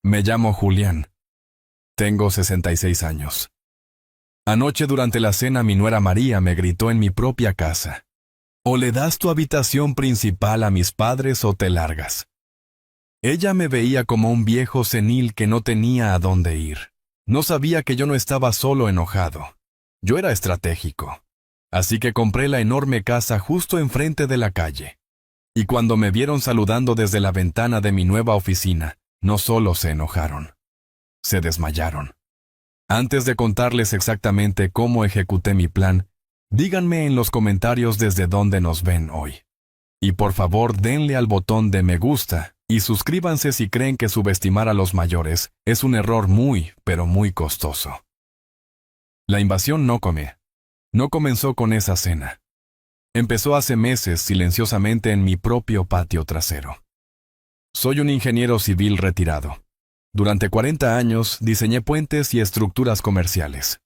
Me llamo Julián. Tengo 66 años. Anoche durante la cena mi nuera María me gritó en mi propia casa. O le das tu habitación principal a mis padres o te largas. Ella me veía como un viejo senil que no tenía a dónde ir. No sabía que yo no estaba solo enojado. Yo era estratégico. Así que compré la enorme casa justo enfrente de la calle. Y cuando me vieron saludando desde la ventana de mi nueva oficina, no solo se enojaron, se desmayaron. Antes de contarles exactamente cómo ejecuté mi plan, díganme en los comentarios desde dónde nos ven hoy. Y por favor denle al botón de me gusta y suscríbanse si creen que subestimar a los mayores es un error muy, pero muy costoso. La invasión no comenzó con esa cena. Empezó hace meses silenciosamente en mi propio patio trasero. Soy un ingeniero civil retirado. Durante 40 años diseñé puentes y estructuras comerciales.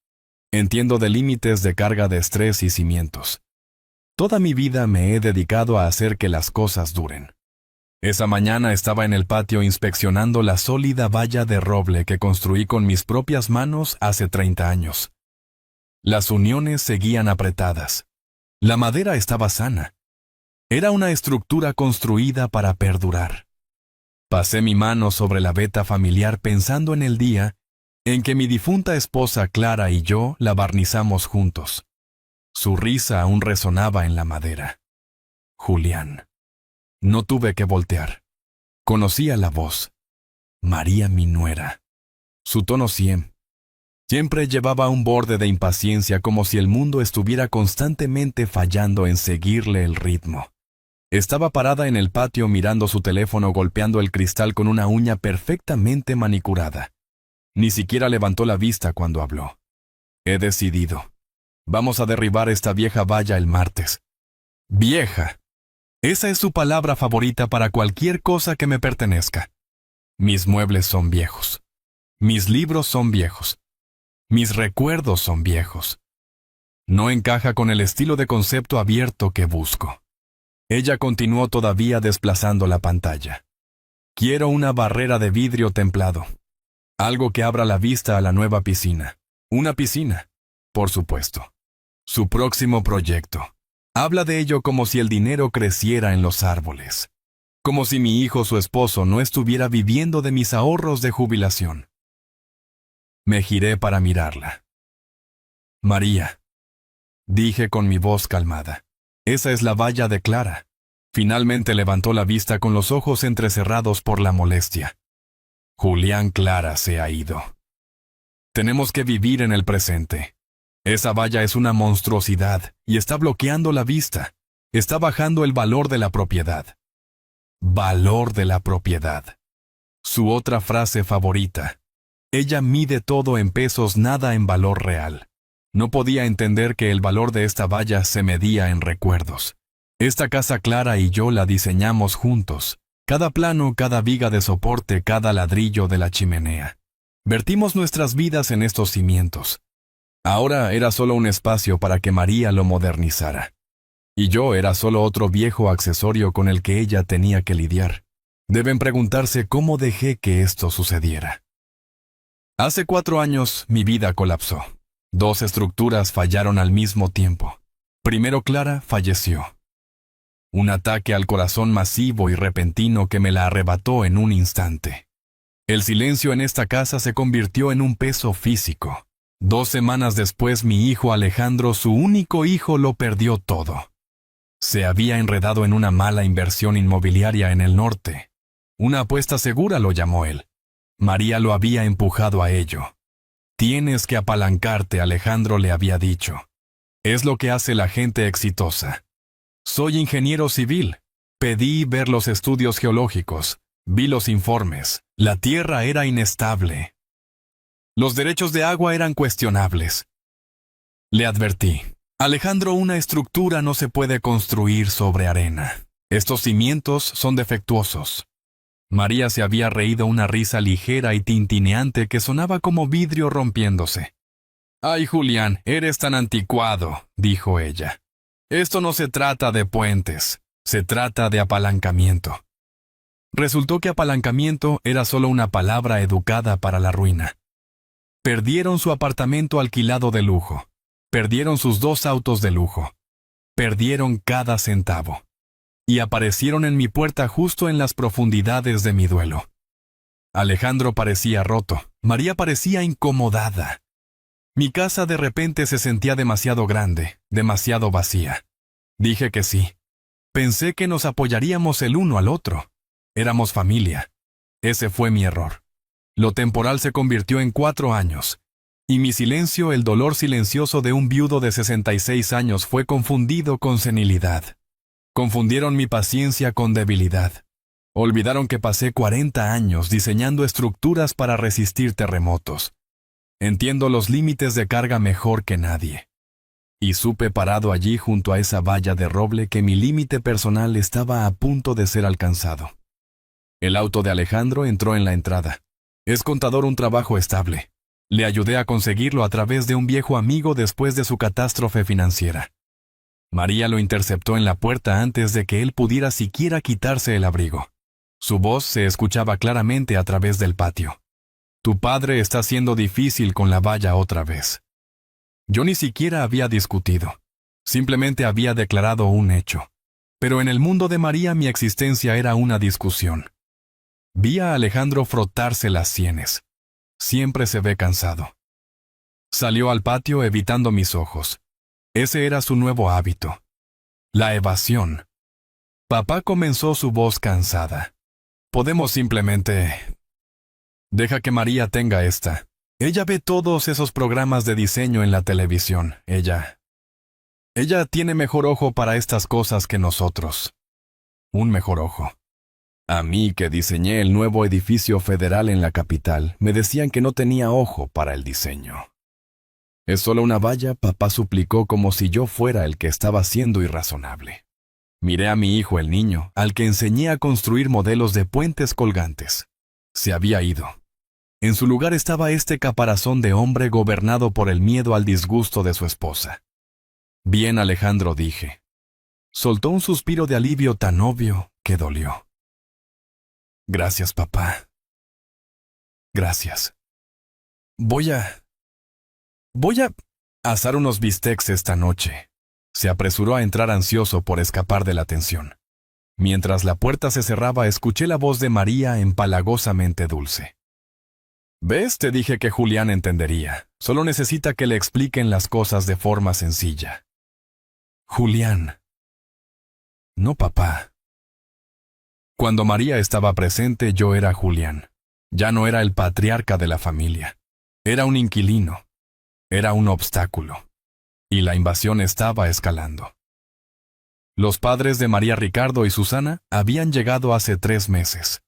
Entiendo de límites de carga de estrés y cimientos. Toda mi vida me he dedicado a hacer que las cosas duren. Esa mañana estaba en el patio inspeccionando la sólida valla de roble que construí con mis propias manos hace 30 años. Las uniones seguían apretadas. La madera estaba sana. Era una estructura construida para perdurar. Pasé mi mano sobre la veta familiar pensando en el día en que mi difunta esposa Clara y yo la barnizamos juntos. Su risa aún resonaba en la madera. Julián. No tuve que voltear. Conocía la voz. María mi nuera. Su tono siempre llevaba un borde de impaciencia como si el mundo estuviera constantemente fallando en seguirle el ritmo. Estaba parada en el patio mirando su teléfono golpeando el cristal con una uña perfectamente manicurada. Ni siquiera levantó la vista cuando habló. He decidido. Vamos a derribar esta vieja valla el martes. Vieja. Esa es su palabra favorita para cualquier cosa que me pertenezca. Mis muebles son viejos. Mis libros son viejos. Mis recuerdos son viejos. No encaja con el estilo de concepto abierto que busco. Ella continuó todavía desplazando la pantalla. Quiero una barrera de vidrio templado. Algo que abra la vista a la nueva piscina. Una piscina, por supuesto. Su próximo proyecto. Habla de ello como si el dinero creciera en los árboles. Como si mi hijo, su esposo, no estuviera viviendo de mis ahorros de jubilación. Me giré para mirarla. María, dije con mi voz calmada. Esa es la valla de Clara. Finalmente levantó la vista con los ojos entrecerrados por la molestia. Julián, Clara se ha ido. Tenemos que vivir en el presente. Esa valla es una monstruosidad y está bloqueando la vista. Está bajando el valor de la propiedad. Valor de la propiedad. Su otra frase favorita. Ella mide todo en pesos, nada en valor real. No podía entender que el valor de esta valla se medía en recuerdos. Esta casa Clara y yo la diseñamos juntos. Cada plano, cada viga de soporte, cada ladrillo de la chimenea. Vertimos nuestras vidas en estos cimientos. Ahora era solo un espacio para que María lo modernizara. Y yo era solo otro viejo accesorio con el que ella tenía que lidiar. Deben preguntarse cómo dejé que esto sucediera. Hace 4 años mi vida colapsó. 2 estructuras fallaron al mismo tiempo. Primero Clara falleció. Un ataque al corazón masivo y repentino que me la arrebató en un instante. El silencio en esta casa se convirtió en un peso físico. 2 semanas después mi hijo Alejandro, su único hijo, lo perdió todo. Se había enredado en una mala inversión inmobiliaria en el norte. Una apuesta segura lo llamó él. María lo había empujado a ello. Tienes que apalancarte, Alejandro le había dicho. Es lo que hace la gente exitosa. Soy ingeniero civil. Pedí ver los estudios geológicos. Vi los informes. La tierra era inestable. Los derechos de agua eran cuestionables. Le advertí. Alejandro, una estructura no se puede construir sobre arena. Estos cimientos son defectuosos. María se había reído una risa ligera y tintineante que sonaba como vidrio rompiéndose. «Ay, Julián, eres tan anticuado», dijo ella. «Esto no se trata de puentes, se trata de apalancamiento». Resultó que apalancamiento era solo una palabra educada para la ruina. Perdieron su apartamento alquilado de lujo. Perdieron sus 2 autos de lujo. Perdieron cada centavo. Y aparecieron en mi puerta justo en las profundidades de mi duelo. Alejandro parecía roto. María parecía incomodada. Mi casa de repente se sentía demasiado grande, demasiado vacía. Dije que sí. Pensé que nos apoyaríamos el uno al otro. Éramos familia. Ese fue mi error. Lo temporal se convirtió en 4 años. Y mi silencio, el dolor silencioso de un viudo de 66 años, fue confundido con senilidad. Confundieron mi paciencia con debilidad. Olvidaron que pasé 40 años diseñando estructuras para resistir terremotos. Entiendo los límites de carga mejor que nadie. Y supe parado allí junto a esa valla de roble que mi límite personal estaba a punto de ser alcanzado. El auto de Alejandro entró en la entrada. Es contador, un trabajo estable. Le ayudé a conseguirlo a través de un viejo amigo después de su catástrofe financiera. María lo interceptó en la puerta antes de que él pudiera siquiera quitarse el abrigo. Su voz se escuchaba claramente a través del patio. Tu padre está siendo difícil con la valla otra vez. Yo ni siquiera había discutido. Simplemente había declarado un hecho. Pero en el mundo de María mi existencia era una discusión. Vi a Alejandro frotarse las sienes. Siempre se ve cansado. Salió al patio evitando mis ojos. Ese era su nuevo hábito. La evasión. Papá, comenzó su voz cansada. Podemos simplemente... Deja que María tenga esta. Ella ve todos esos programas de diseño en la televisión. Ella tiene mejor ojo para estas cosas que nosotros. Un mejor ojo. A mí, que diseñé el nuevo edificio federal en la capital, me decían que no tenía ojo para el diseño. ¿Es solo una valla?, papá suplicó, como si yo fuera el que estaba siendo irrazonable. Miré a mi hijo, el niño, al que enseñé a construir modelos de puentes colgantes. Se había ido. En su lugar estaba este caparazón de hombre gobernado por el miedo al disgusto de su esposa. Bien, Alejandro, dije. Soltó un suspiro de alivio tan obvio que dolió. Gracias, papá. Gracias. Voy a asar unos bistecs esta noche. Se apresuró a entrar ansioso por escapar de la tensión. Mientras la puerta se cerraba, escuché la voz de María empalagosamente dulce. ¿Ves? Te dije que Julián entendería. Solo necesita que le expliquen las cosas de forma sencilla. Julián. No, papá. Cuando María estaba presente, yo era Julián. Ya no era el patriarca de la familia. Era un inquilino. Era un obstáculo. Y la invasión estaba escalando. Los padres de María, Ricardo y Susana, habían llegado hace 3 meses.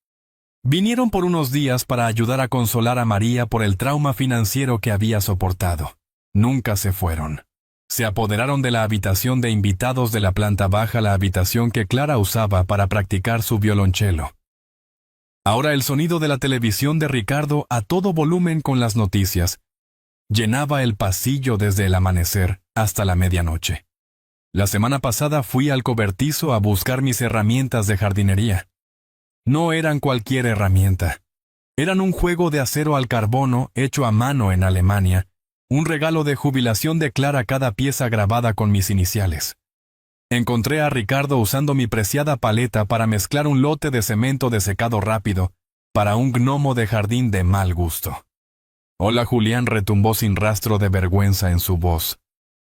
Vinieron por unos días para ayudar a consolar a María por el trauma financiero que había soportado. Nunca se fueron. Se apoderaron de la habitación de invitados de la planta baja, la habitación que Clara usaba para practicar su violonchelo. Ahora el sonido de la televisión de Ricardo a todo volumen con las noticias llenaba el pasillo desde el amanecer hasta la medianoche. La semana pasada fui al cobertizo a buscar mis herramientas de jardinería. No eran cualquier herramienta. Eran un juego de acero al carbono hecho a mano en Alemania, un regalo de jubilación de Clara, cada pieza grabada con mis iniciales. Encontré a Ricardo usando mi preciada paleta para mezclar un lote de cemento de secado rápido para un gnomo de jardín de mal gusto. Hola, Julián, retumbó sin rastro de vergüenza en su voz.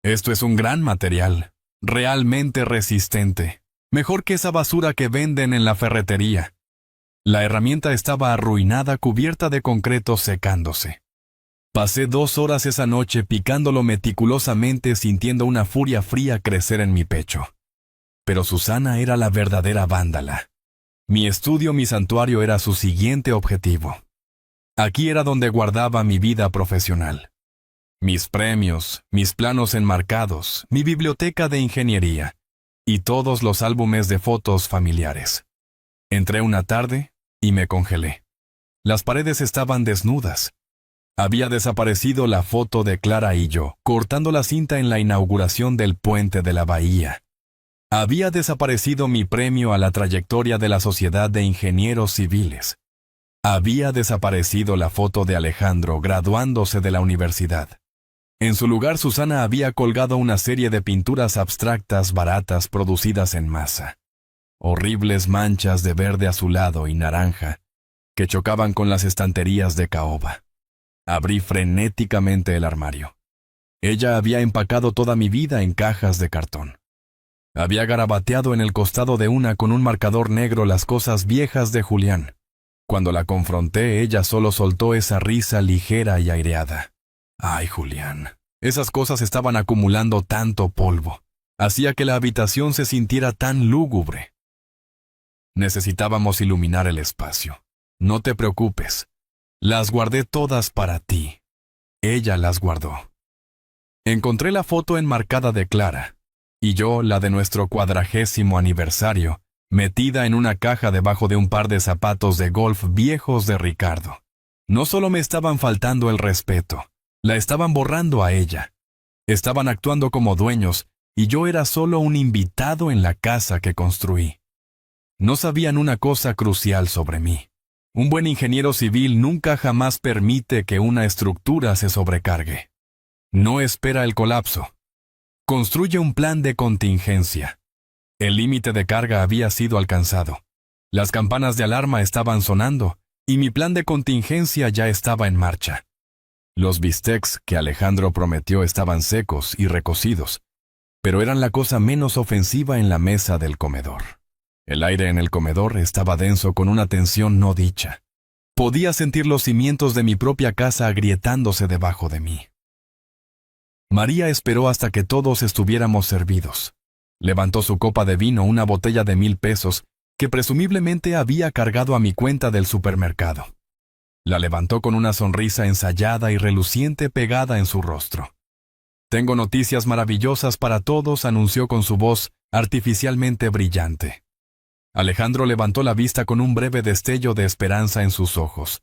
Esto es un gran material, realmente resistente, mejor que esa basura que venden en la ferretería. La herramienta estaba arruinada, cubierta de concreto, secándose. Pasé 2 horas esa noche picándolo meticulosamente, sintiendo una furia fría crecer en mi pecho. Pero Susana era la verdadera vándala. Mi estudio, mi santuario, era su siguiente objetivo. Aquí era donde guardaba mi vida profesional. Mis premios, mis planos enmarcados, mi biblioteca de ingeniería y todos los álbumes de fotos familiares. Entré una tarde y me congelé. Las paredes estaban desnudas. Había desaparecido la foto de Clara y yo, cortando la cinta en la inauguración del puente de la bahía. Había desaparecido mi premio a la trayectoria de la Sociedad de Ingenieros Civiles. Había desaparecido la foto de Alejandro graduándose de la universidad. En su lugar, Susana había colgado una serie de pinturas abstractas baratas producidas en masa. Horribles manchas de verde azulado y naranja que chocaban con las estanterías de caoba. Abrí frenéticamente el armario. Ella había empacado toda mi vida en cajas de cartón. Había garabateado en el costado de una con un marcador negro las cosas viejas de Julián. Cuando la confronté, ella solo soltó esa risa ligera y aireada. Ay, Julián, esas cosas estaban acumulando tanto polvo. Hacía que la habitación se sintiera tan lúgubre. Necesitábamos iluminar el espacio. No te preocupes. Las guardé todas para ti. Ella las guardó. Encontré la foto enmarcada de Clara, y yo la de nuestro 40º aniversario, metida en una caja debajo de un par de zapatos de golf viejos de Ricardo. No solo me estaban faltando el respeto, la estaban borrando a ella. Estaban actuando como dueños, y yo era solo un invitado en la casa que construí. No sabían una cosa crucial sobre mí. Un buen ingeniero civil nunca jamás permite que una estructura se sobrecargue. No espera el colapso. Construye un plan de contingencia. El límite de carga había sido alcanzado. Las campanas de alarma estaban sonando, y mi plan de contingencia ya estaba en marcha. Los bistecs que Alejandro prometió estaban secos y recocidos, pero eran la cosa menos ofensiva en la mesa del comedor. El aire en el comedor estaba denso con una tensión no dicha. Podía sentir los cimientos de mi propia casa agrietándose debajo de mí. María esperó hasta que todos estuviéramos servidos. Levantó su copa de vino, una botella de 1,000 pesos, que presumiblemente había cargado a mi cuenta del supermercado. La levantó con una sonrisa ensayada y reluciente pegada en su rostro. «Tengo noticias maravillosas para todos», anunció con su voz artificialmente brillante. Alejandro levantó la vista con un breve destello de esperanza en sus ojos.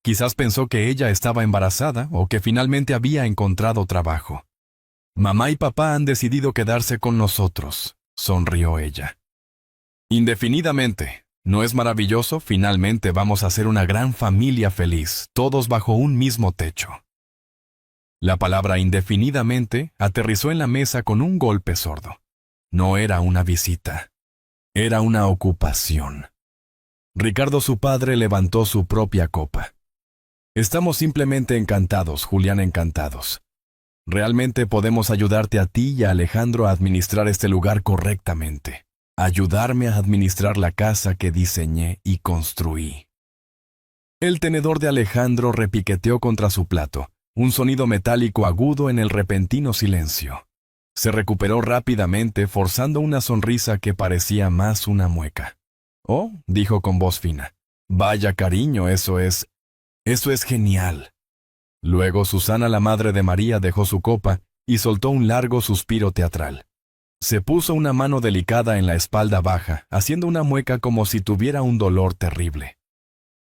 Quizás pensó que ella estaba embarazada o que finalmente había encontrado trabajo. «Mamá y papá han decidido quedarse con nosotros», sonrió ella. «Indefinidamente. ¿No es maravilloso? Finalmente vamos a ser una gran familia feliz, todos bajo un mismo techo». La palabra indefinidamente aterrizó en la mesa con un golpe sordo. No era una visita. Era una ocupación. Ricardo, su padre, levantó su propia copa. «Estamos simplemente encantados, Julián, encantados. Realmente podemos ayudarte a ti y a Alejandro a administrar este lugar correctamente. Ayudarme a administrar la casa que diseñé y construí». El tenedor de Alejandro repiqueteó contra su plato, un sonido metálico agudo en el repentino silencio. Se recuperó rápidamente, forzando una sonrisa que parecía más una mueca. «Oh», dijo con voz fina. «Vaya, cariño, eso es genial». Luego Susana, la madre de María, dejó su copa y soltó un largo suspiro teatral. Se puso una mano delicada en la espalda baja, haciendo una mueca como si tuviera un dolor terrible.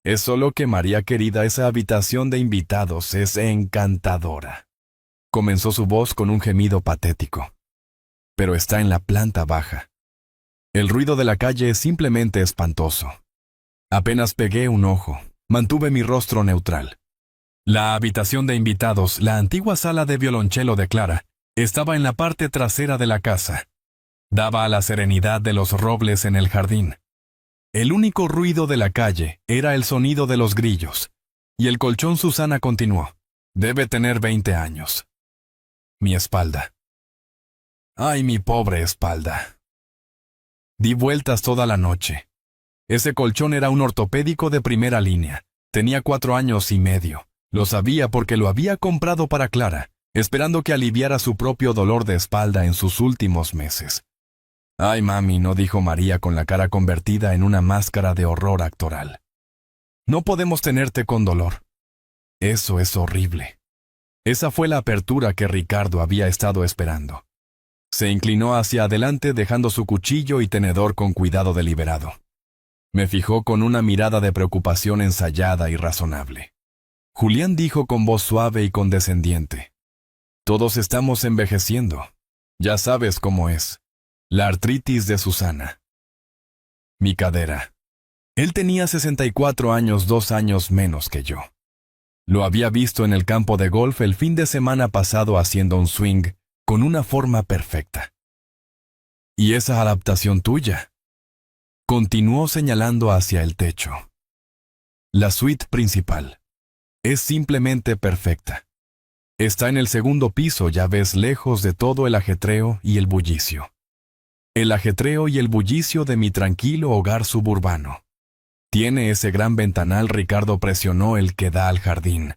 «Es solo que, María querida, esa habitación de invitados es encantadora», comenzó su voz con un gemido patético. «Pero está en la planta baja. El ruido de la calle es simplemente espantoso». Apenas pegué un ojo. Mantuve mi rostro neutral. La habitación de invitados, la antigua sala de violonchelo de Clara, estaba en la parte trasera de la casa. Daba a la serenidad de los robles en el jardín. El único ruido de la calle era el sonido de los grillos. Y el colchón. Susana continuó. «Debe tener 20 años. Mi espalda. Ay, mi pobre espalda». Di vueltas toda la noche. Ese colchón era un ortopédico de primera línea. Tenía 4 años y medio. Lo sabía porque lo había comprado para Clara, esperando que aliviara su propio dolor de espalda en sus últimos meses. «Ay, mami», no dijo María con la cara convertida en una máscara de horror actoral. «No podemos tenerte con dolor. Eso es horrible». Esa fue la apertura que Ricardo había estado esperando. Se inclinó hacia adelante dejando su cuchillo y tenedor con cuidado deliberado. Me fijó con una mirada de preocupación ensayada y razonable. Julián dijo con voz suave y condescendiente. «Todos estamos envejeciendo. Ya sabes cómo es. La artritis de Susana. Mi cadera. Él tenía 64 años, 2 años menos que yo. Lo había visto en el campo de golf el fin de semana pasado haciendo un swing con una forma perfecta. ¿Y esa adaptación tuya? Continuó señalando hacia el techo. La suite principal. Es simplemente perfecta. Está en el segundo piso, ya ves, lejos de todo el ajetreo y el bullicio. El ajetreo y el bullicio de mi tranquilo hogar suburbano. Tiene ese gran ventanal, Ricardo presionó, el que da al jardín.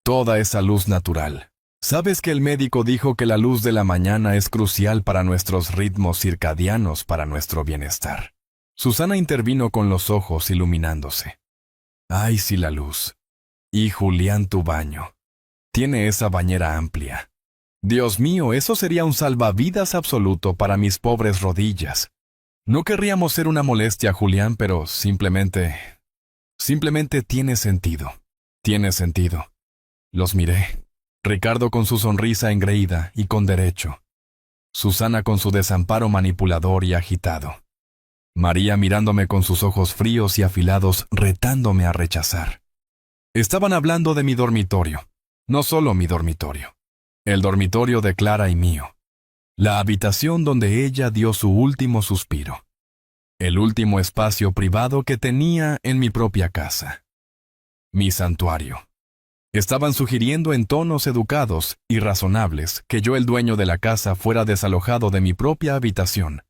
Toda esa luz natural. ¿Sabes que el médico dijo que la luz de la mañana es crucial para nuestros ritmos circadianos, para nuestro bienestar? Susana intervino con los ojos iluminándose. Ay, sí, la luz. Y Julián, tu baño. Tiene esa bañera amplia. Dios mío, eso sería un salvavidas absoluto para mis pobres rodillas. No querríamos ser una molestia, Julián, pero simplemente tiene sentido. Tiene sentido. Los miré. Ricardo con su sonrisa engreída y con derecho. Susana con su desamparo manipulador y agitado. María mirándome con sus ojos fríos y afilados, retándome a rechazar. Estaban hablando de mi dormitorio. No solo mi dormitorio. El dormitorio de Clara y mío. La habitación donde ella dio su último suspiro. El último espacio privado que tenía en mi propia casa. Mi santuario. Estaban sugiriendo en tonos educados y razonables que yo, el dueño de la casa, fuera desalojado de mi propia habitación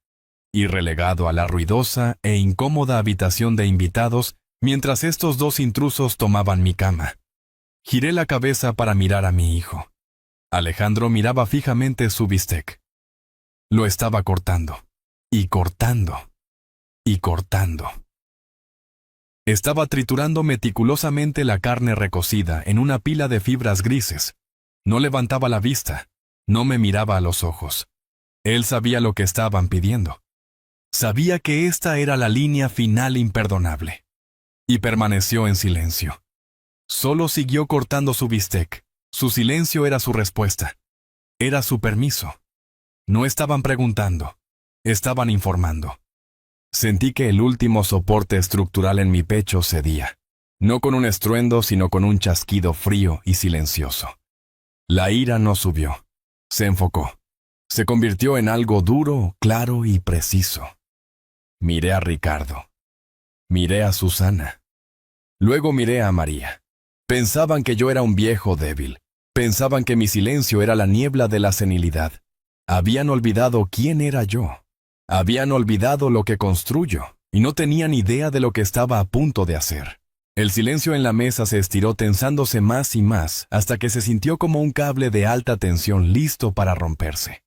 y relegado a la ruidosa e incómoda habitación de invitados mientras estos dos intrusos tomaban mi cama. Giré la cabeza para mirar a mi hijo. Alejandro miraba fijamente su bistec. Lo estaba cortando, y cortando, y cortando. Estaba triturando meticulosamente la carne recocida en una pila de fibras grises. No levantaba la vista, no me miraba a los ojos. Él sabía lo que estaban pidiendo. Sabía que esta era la línea final imperdonable. Y permaneció en silencio. Solo siguió cortando su bistec. Su silencio era su respuesta. Era su permiso. No estaban preguntando. Estaban informando. Sentí que el último soporte estructural en mi pecho cedía. No con un estruendo, sino con un chasquido frío y silencioso. La ira no subió. Se enfocó. Se convirtió en algo duro, claro y preciso. Miré a Ricardo. Miré a Susana. Luego miré a María. Pensaban que yo era un viejo débil. Pensaban que mi silencio era la niebla de la senilidad. Habían olvidado quién era yo. Habían olvidado lo que construyo, y no tenían idea de lo que estaba a punto de hacer. El silencio en la mesa se estiró tensándose más y más, hasta que se sintió como un cable de alta tensión listo para romperse.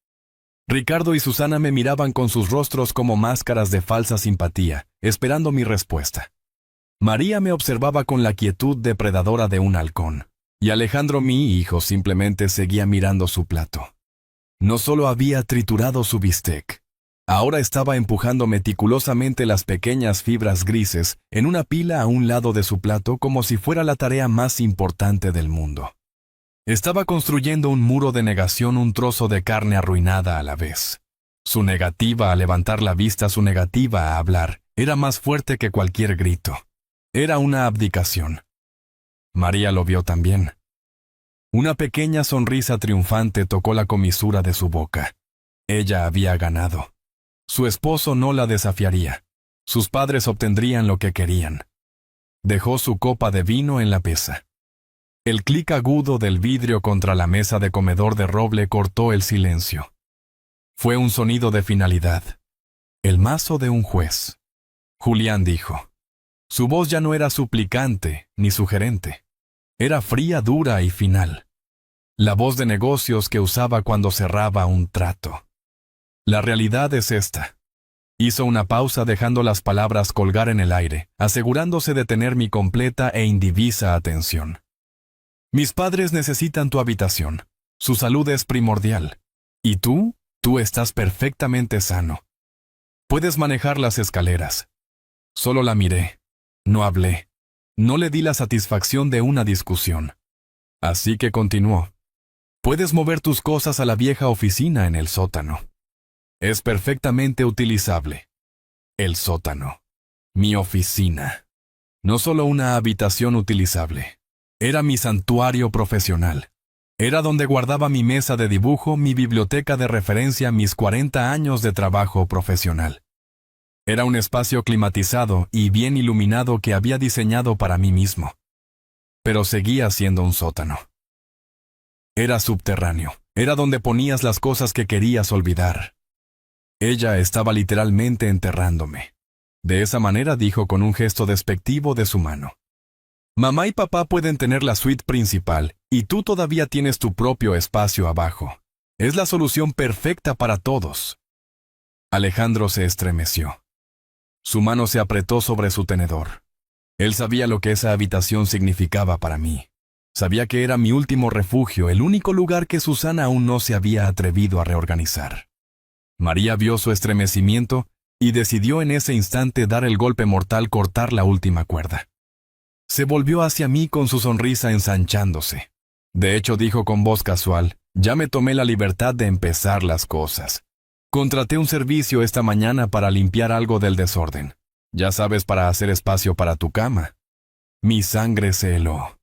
Ricardo y Susana me miraban con sus rostros como máscaras de falsa simpatía, esperando mi respuesta. María me observaba con la quietud depredadora de un halcón, y Alejandro, mi hijo, simplemente seguía mirando su plato. No solo había triturado su bistec, ahora estaba empujando meticulosamente las pequeñas fibras grises en una pila a un lado de su plato como si fuera la tarea más importante del mundo. Estaba construyendo un muro de negación, un trozo de carne arruinada a la vez. Su negativa a levantar la vista, su negativa a hablar, era más fuerte que cualquier grito. Era una abdicación. María lo vio también. Una pequeña sonrisa triunfante tocó la comisura de su boca. Ella había ganado. Su esposo no la desafiaría. Sus padres obtendrían lo que querían. Dejó su copa de vino en la mesa. El clic agudo del vidrio contra la mesa de comedor de roble cortó el silencio. Fue un sonido de finalidad. El mazo de un juez. Julián dijo. Su voz ya no era suplicante ni sugerente. Era fría, dura y final. La voz de negocios que usaba cuando cerraba un trato. La realidad es esta. Hizo una pausa dejando las palabras colgar en el aire, asegurándose de tener mi completa e indivisa atención. Mis padres necesitan tu habitación. Su salud es primordial. ¿Y tú? Tú estás perfectamente sano. Puedes manejar las escaleras. Solo la miré. No hablé. No le di la satisfacción de una discusión. Así que continuó. Puedes mover tus cosas a la vieja oficina en el sótano. Es perfectamente utilizable. El sótano. Mi oficina. No solo una habitación utilizable. Era mi santuario profesional. Era donde guardaba mi mesa de dibujo, mi biblioteca de referencia, mis 40 años de trabajo profesional. Era un espacio climatizado y bien iluminado que había diseñado para mí mismo. Pero seguía siendo un sótano. Era subterráneo. Era donde ponías las cosas que querías olvidar. Ella estaba literalmente enterrándome. De esa manera dijo con un gesto despectivo de su mano. Mamá y papá pueden tener la suite principal, y tú todavía tienes tu propio espacio abajo. Es la solución perfecta para todos. Alejandro se estremeció. Su mano se apretó sobre su tenedor. Él sabía lo que esa habitación significaba para mí. Sabía que era mi último refugio, el único lugar que Susana aún no se había atrevido a reorganizar. María vio su estremecimiento y decidió en ese instante dar el golpe mortal, cortar la última cuerda. Se volvió hacia mí con su sonrisa ensanchándose. De hecho, dijo con voz casual, ya me tomé la libertad de empezar las cosas. Contraté un servicio esta mañana para limpiar algo del desorden. Ya sabes, para hacer espacio para tu cama. Mi sangre se heló.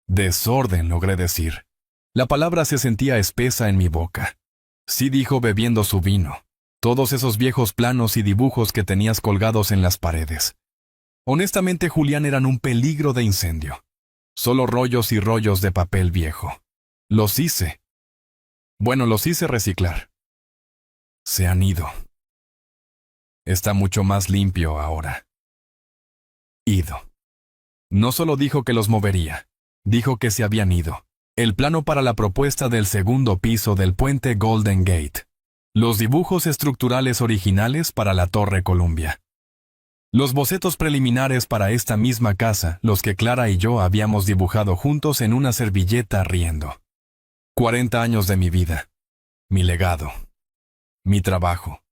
Desorden, logré decir. La palabra se sentía espesa en mi boca. Sí, dijo bebiendo su vino. Todos esos viejos planos y dibujos que tenías colgados en las paredes. Honestamente, Julián, eran un peligro de incendio. Solo rollos y rollos de papel viejo. Los hice. Los hice reciclar. Se han ido. Está mucho más limpio ahora. Ido. No solo dijo que los movería, dijo que se habían ido. El plano para la propuesta del segundo piso del puente Golden Gate. Los dibujos estructurales originales para la Torre Columbia. Los bocetos preliminares para esta misma casa, los que Clara y yo habíamos dibujado juntos en una servilleta riendo. 40 años de mi vida. Mi legado. Mi trabajo.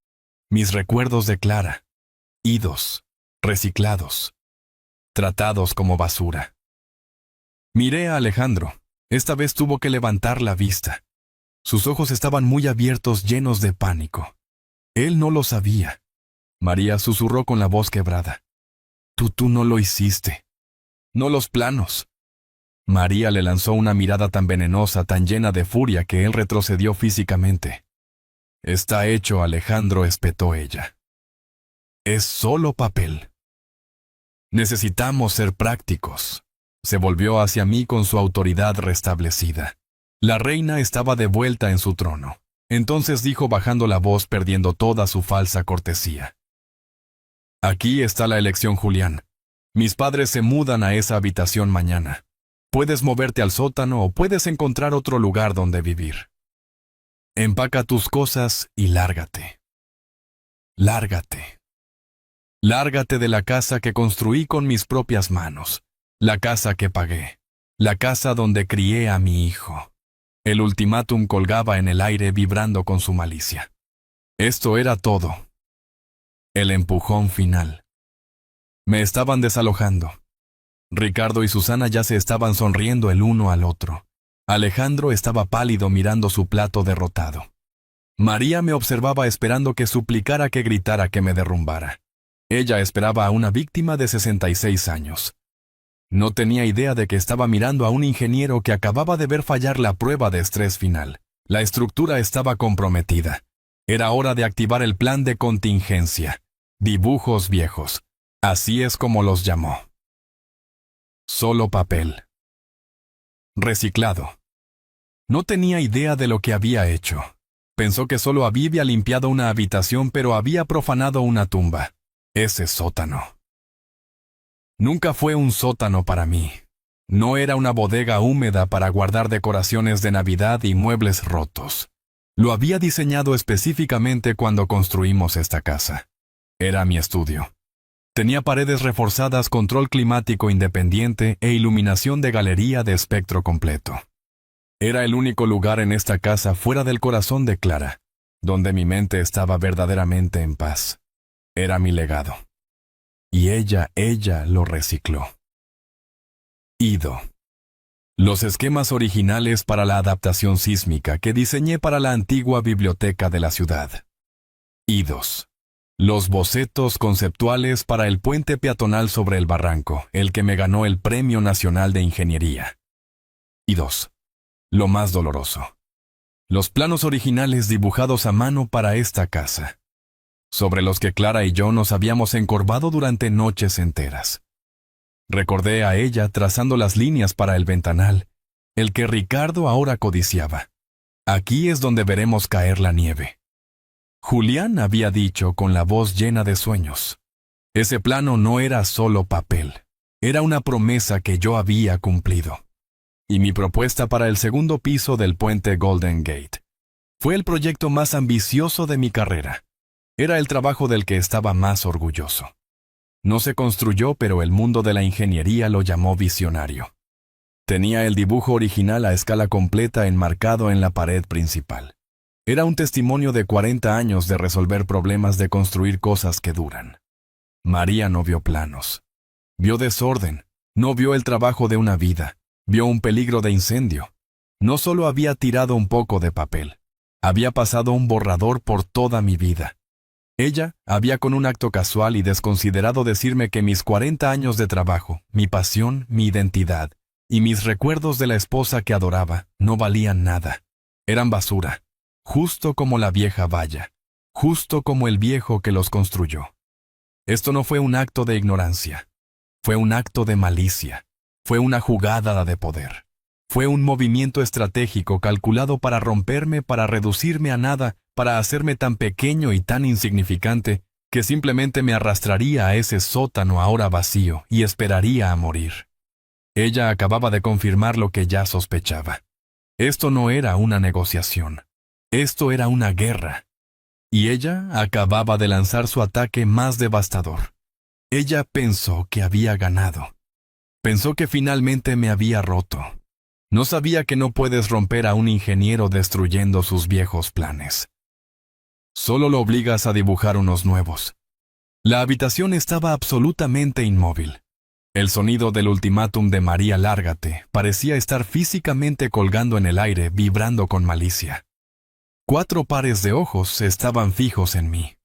Mis recuerdos de Clara. Idos. Reciclados. Tratados como basura. Miré a Alejandro. Esta vez tuvo que levantar la vista. Sus ojos estaban muy abiertos, llenos de pánico. Él no lo sabía. María susurró con la voz quebrada. Tú no lo hiciste. No los planos. María le lanzó una mirada tan venenosa, tan llena de furia, que él retrocedió físicamente. Está hecho, Alejandro, espetó ella. Es solo papel. Necesitamos ser prácticos. Se volvió hacia mí con su autoridad restablecida. La reina estaba de vuelta en su trono. Entonces dijo bajando la voz, perdiendo toda su falsa cortesía. Aquí está la elección, Julián. Mis padres se mudan a esa habitación mañana. Puedes moverte al sótano o puedes encontrar otro lugar donde vivir. Empaca tus cosas y lárgate. Lárgate. Lárgate de la casa que construí con mis propias manos. La casa que pagué. La casa donde crié a mi hijo. El ultimátum colgaba en el aire, vibrando con su malicia. Esto era todo. El empujón final. Me estaban desalojando. Ricardo y Susana ya se estaban sonriendo el uno al otro. Alejandro estaba pálido mirando su plato derrotado. María me observaba esperando que suplicara, que gritara, que me derrumbara. Ella esperaba a una víctima de 66 años. No tenía idea de que estaba mirando a un ingeniero que acababa de ver fallar la prueba de estrés final. La estructura estaba comprometida. Era hora de activar el plan de contingencia. Dibujos viejos. Así es como los llamó. Solo papel. Reciclado. No tenía idea de lo que había hecho. Pensó que solo había limpiado una habitación, pero había profanado una tumba. Ese sótano. Nunca fue un sótano para mí. No era una bodega húmeda para guardar decoraciones de Navidad y muebles rotos. Lo había diseñado específicamente cuando construimos esta casa. Era mi estudio. Tenía paredes reforzadas, control climático independiente e iluminación de galería de espectro completo. Era el único lugar en esta casa fuera del corazón de Clara, donde mi mente estaba verdaderamente en paz. Era mi legado. Y ella lo recicló. Ido. Los esquemas originales para la adaptación sísmica que diseñé para la antigua biblioteca de la ciudad. Y 2. Los bocetos conceptuales para el puente peatonal sobre el barranco, el que me ganó el Premio Nacional de Ingeniería. Y 2. Lo más doloroso. Los planos originales dibujados a mano para esta casa, sobre los que Clara y yo nos habíamos encorvado durante noches enteras. Recordé a ella trazando las líneas para el ventanal, el que Ricardo ahora codiciaba. Aquí es donde veremos caer la nieve. Julián había dicho con la voz llena de sueños. Ese plano no era solo papel, era una promesa que yo había cumplido. Y mi propuesta para el segundo piso del puente Golden Gate fue el proyecto más ambicioso de mi carrera. Era el trabajo del que estaba más orgulloso. No se construyó, pero el mundo de la ingeniería lo llamó visionario. Tenía el dibujo original a escala completa enmarcado en la pared principal. Era un testimonio de 40 años de resolver problemas de construir cosas que duran. María no vio planos. Vio desorden, no vio el trabajo de una vida, vio un peligro de incendio. No solo había tirado un poco de papel, había pasado un borrador por toda mi vida. Ella había con un acto casual y desconsiderado decirme que mis 40 años de trabajo, mi pasión, mi identidad y mis recuerdos de la esposa que adoraba no valían nada. Eran basura, justo como la vieja valla, justo como el viejo que los construyó. Esto no fue un acto de ignorancia, fue un acto de malicia, fue una jugada de poder. Fue un movimiento estratégico calculado para romperme, para reducirme a nada, para hacerme tan pequeño y tan insignificante que simplemente me arrastraría a ese sótano ahora vacío y esperaría a morir. Ella acababa de confirmar lo que ya sospechaba. Esto no era una negociación. Esto era una guerra. Y ella acababa de lanzar su ataque más devastador. Ella pensó que había ganado. Pensó que finalmente me había roto. No sabía que no puedes romper a un ingeniero destruyendo sus viejos planes. Solo lo obligas a dibujar unos nuevos. La habitación estaba absolutamente inmóvil. El sonido del ultimátum de María lárgate parecía estar físicamente colgando en el aire, vibrando con malicia. 4 pares de ojos estaban fijos en mí.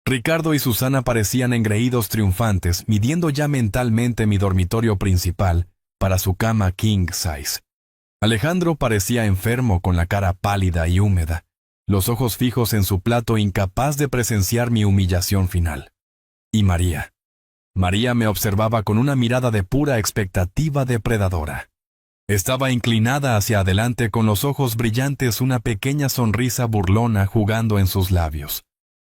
Ricardo y Susana parecían engreídos triunfantes, midiendo ya mentalmente mi dormitorio principal para su cama king size. Alejandro parecía enfermo, con la cara pálida y húmeda, los ojos fijos en su plato, incapaz de presenciar mi humillación final. Y María me observaba con una mirada de pura expectativa depredadora. Estaba inclinada hacia adelante con los ojos brillantes, una pequeña sonrisa burlona jugando en sus labios.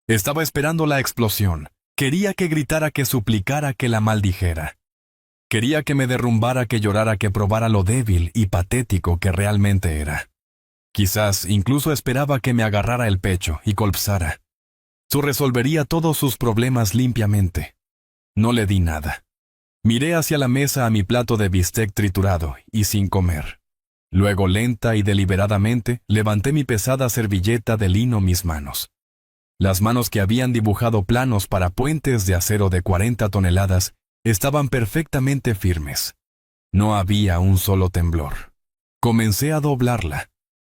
Estaba esperando la explosión. Quería que gritara, que suplicara, que la maldijera. Quería que me derrumbara, que llorara, que probara lo débil y patético que realmente era. Quizás incluso esperaba que me agarrara el pecho y colapsara. Resolvería todos sus problemas limpiamente. No le di nada. Miré hacia la mesa a mi plato de bistec triturado y sin comer. Luego, lenta y deliberadamente, levanté mi pesada servilleta de lino mis manos. Las manos que habían dibujado planos para puentes de acero de 40 toneladas estaban perfectamente firmes. No había un solo temblor. Comencé a doblarla.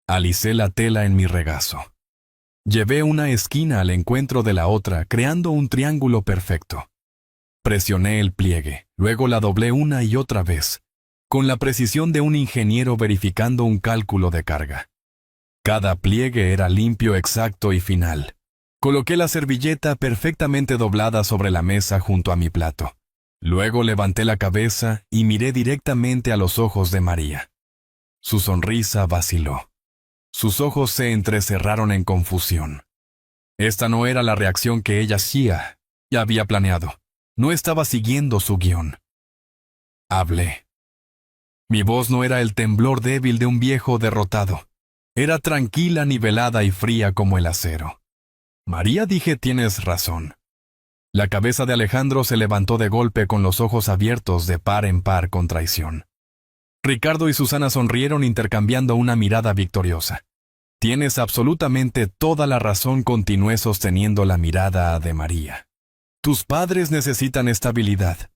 Alicé la tela en mi regazo. Llevé una esquina al encuentro de la otra, creando un triángulo perfecto. Presioné el pliegue, luego la doblé una y otra vez, con la precisión de un ingeniero verificando un cálculo de carga. Cada pliegue era limpio, exacto y final. Coloqué la servilleta perfectamente doblada sobre la mesa junto a mi plato. Luego levanté la cabeza y miré directamente a los ojos de María. Su sonrisa vaciló. Sus ojos se entrecerraron en confusión. Esta no era la reacción que ella ya había planeado. No estaba siguiendo su guión. Hablé. Mi voz no era el temblor débil de un viejo derrotado. Era tranquila, nivelada y fría como el acero. María, dije, tienes razón. La cabeza de Alejandro se levantó de golpe con los ojos abiertos de par en par con traición. Ricardo y Susana sonrieron intercambiando una mirada victoriosa. Tienes absolutamente toda la razón, continué sosteniendo la mirada de María. Tus padres necesitan estabilidad.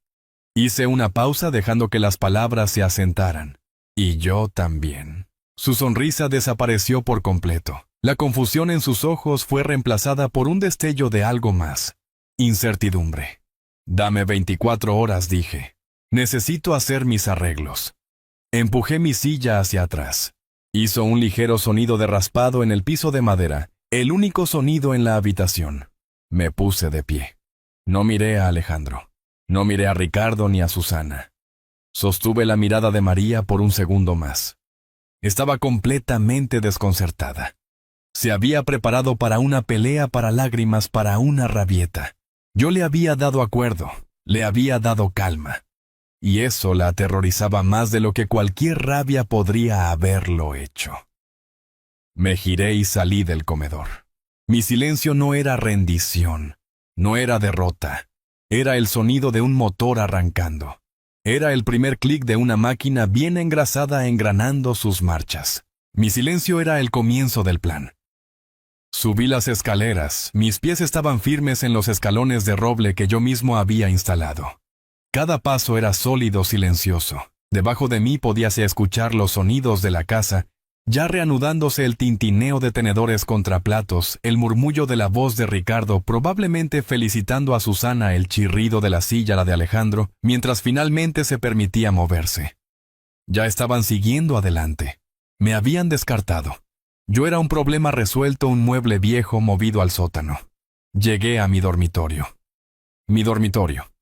Hice una pausa dejando que las palabras se asentaran. Y yo también. Su sonrisa desapareció por completo. La confusión en sus ojos fue reemplazada por un destello de algo más. Incertidumbre. Dame 24 horas, dije. Necesito hacer mis arreglos. Empujé mi silla hacia atrás. Hizo un ligero sonido de raspado en el piso de madera, el único sonido en la habitación. Me puse de pie. No miré a Alejandro. No miré a Ricardo ni a Susana. Sostuve la mirada de María por un segundo más. Estaba completamente desconcertada. Se había preparado para una pelea, para lágrimas, para una rabieta. Yo le había dado acuerdo, le había dado calma. Y eso la aterrorizaba más de lo que cualquier rabia podría haberlo hecho. Me giré y salí del comedor. Mi silencio no era rendición, no era derrota. Era el sonido de un motor arrancando. Era el primer clic de una máquina bien engrasada engranando sus marchas. Mi silencio era el comienzo del plan. Subí las escaleras, mis pies estaban firmes en los escalones de roble que yo mismo había instalado. Cada paso era sólido, silencioso. Debajo de mí podíase escuchar los sonidos de la casa, ya reanudándose el tintineo de tenedores contra platos, el murmullo de la voz de Ricardo probablemente felicitando a Susana, el chirrido de la silla, la de Alejandro, mientras finalmente se permitía moverse. Ya estaban siguiendo adelante. Me habían descartado. Yo era un problema resuelto, un mueble viejo movido al sótano. Llegué a mi dormitorio. Mi dormitorio.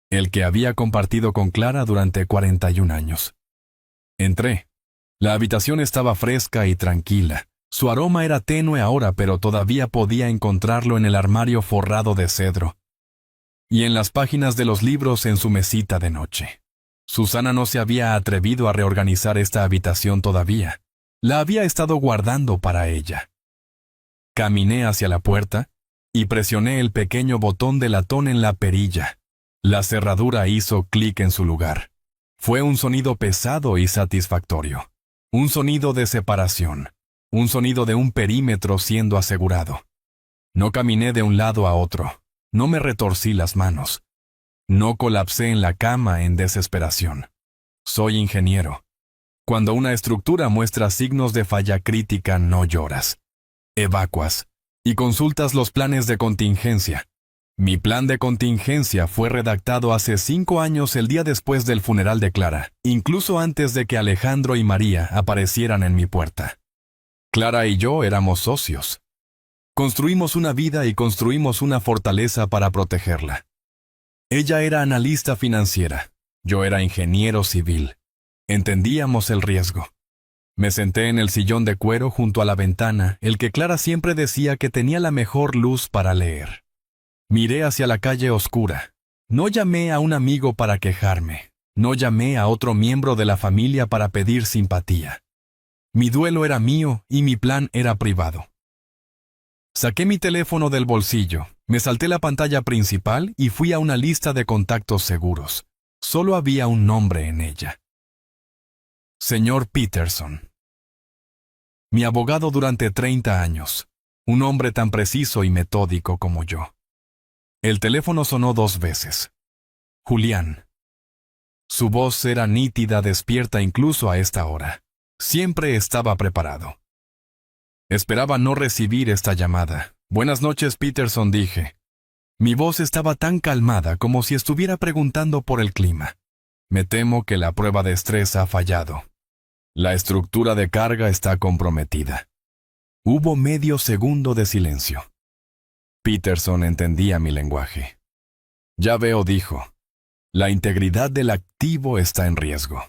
El que había compartido con Clara durante 41 años. Entré. La habitación estaba fresca y tranquila. Su aroma era tenue ahora, pero todavía podía encontrarlo en el armario forrado de cedro y en las páginas de los libros en su mesita de noche. Susana no se había atrevido a reorganizar esta habitación todavía. La había estado guardando para ella. Caminé hacia la puerta y presioné el pequeño botón de latón en la perilla. La cerradura hizo clic en su lugar. Fue un sonido pesado y satisfactorio. Un sonido de separación. Un sonido de un perímetro siendo asegurado. No caminé de un lado a otro. No me retorcí las manos. No colapsé en la cama en desesperación. Soy ingeniero. Cuando una estructura muestra signos de falla crítica, no lloras. Evacuas y consultas los planes de contingencia. Mi plan de contingencia fue redactado hace 5 años, el día después del funeral de Clara, incluso antes de que Alejandro y María aparecieran en mi puerta. Clara y yo éramos socios. Construimos una vida y construimos una fortaleza para protegerla. Ella era analista financiera, yo era ingeniero civil. Entendíamos el riesgo. Me senté en el sillón de cuero junto a la ventana, el que Clara siempre decía que tenía la mejor luz para leer. Miré hacia la calle oscura. No llamé a un amigo para quejarme. No llamé a otro miembro de la familia para pedir simpatía. Mi duelo era mío y mi plan era privado. Saqué mi teléfono del bolsillo, me salté la pantalla principal y fui a una lista de contactos seguros. Solo había un nombre en ella. Señor Peterson. Mi abogado durante 30 años. Un hombre tan preciso y metódico como yo. El teléfono sonó 2 veces. Julián. Su voz era nítida, despierta incluso a esta hora. Siempre estaba preparado. Esperaba no recibir esta llamada. Buenas noches, Peterson, dije. Mi voz estaba tan calmada como si estuviera preguntando por el clima. Me temo que la prueba de estrés ha fallado. La estructura de carga está comprometida. Hubo medio segundo de silencio. Peterson entendía mi lenguaje. Ya veo, dijo. La integridad del activo está en riesgo.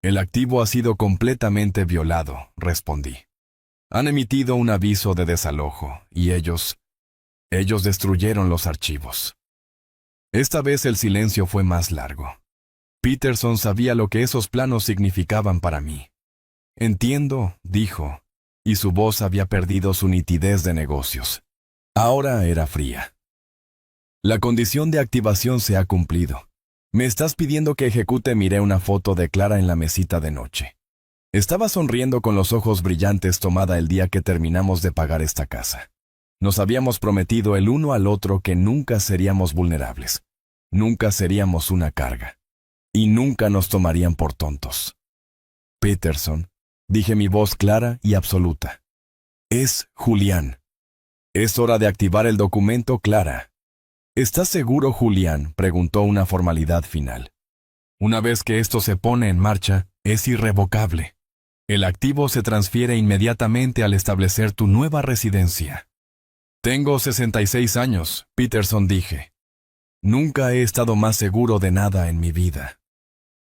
El activo ha sido completamente violado, respondí. Han emitido un aviso de desalojo, y ellos destruyeron los archivos. Esta vez el silencio fue más largo. Peterson sabía lo que esos planos significaban para mí. Entiendo, dijo, y su voz había perdido su nitidez de negocios. Ahora era fría. La condición de activación se ha cumplido. Me estás pidiendo que ejecute. Miré una foto de Clara en la mesita de noche. Estaba sonriendo con los ojos brillantes, tomada el día que terminamos de pagar esta casa. Nos habíamos prometido el uno al otro que nunca seríamos vulnerables. Nunca seríamos una carga. Y nunca nos tomarían por tontos. Peterson, dije, mi voz clara y absoluta. Es Julián. Es hora de activar el documento, Clara. ¿Estás seguro, Julián?, preguntó una formalidad final. Una vez que esto se pone en marcha, es irrevocable. El activo se transfiere inmediatamente al establecer tu nueva residencia. Tengo 66 años, Peterson, dije. Nunca he estado más seguro de nada en mi vida.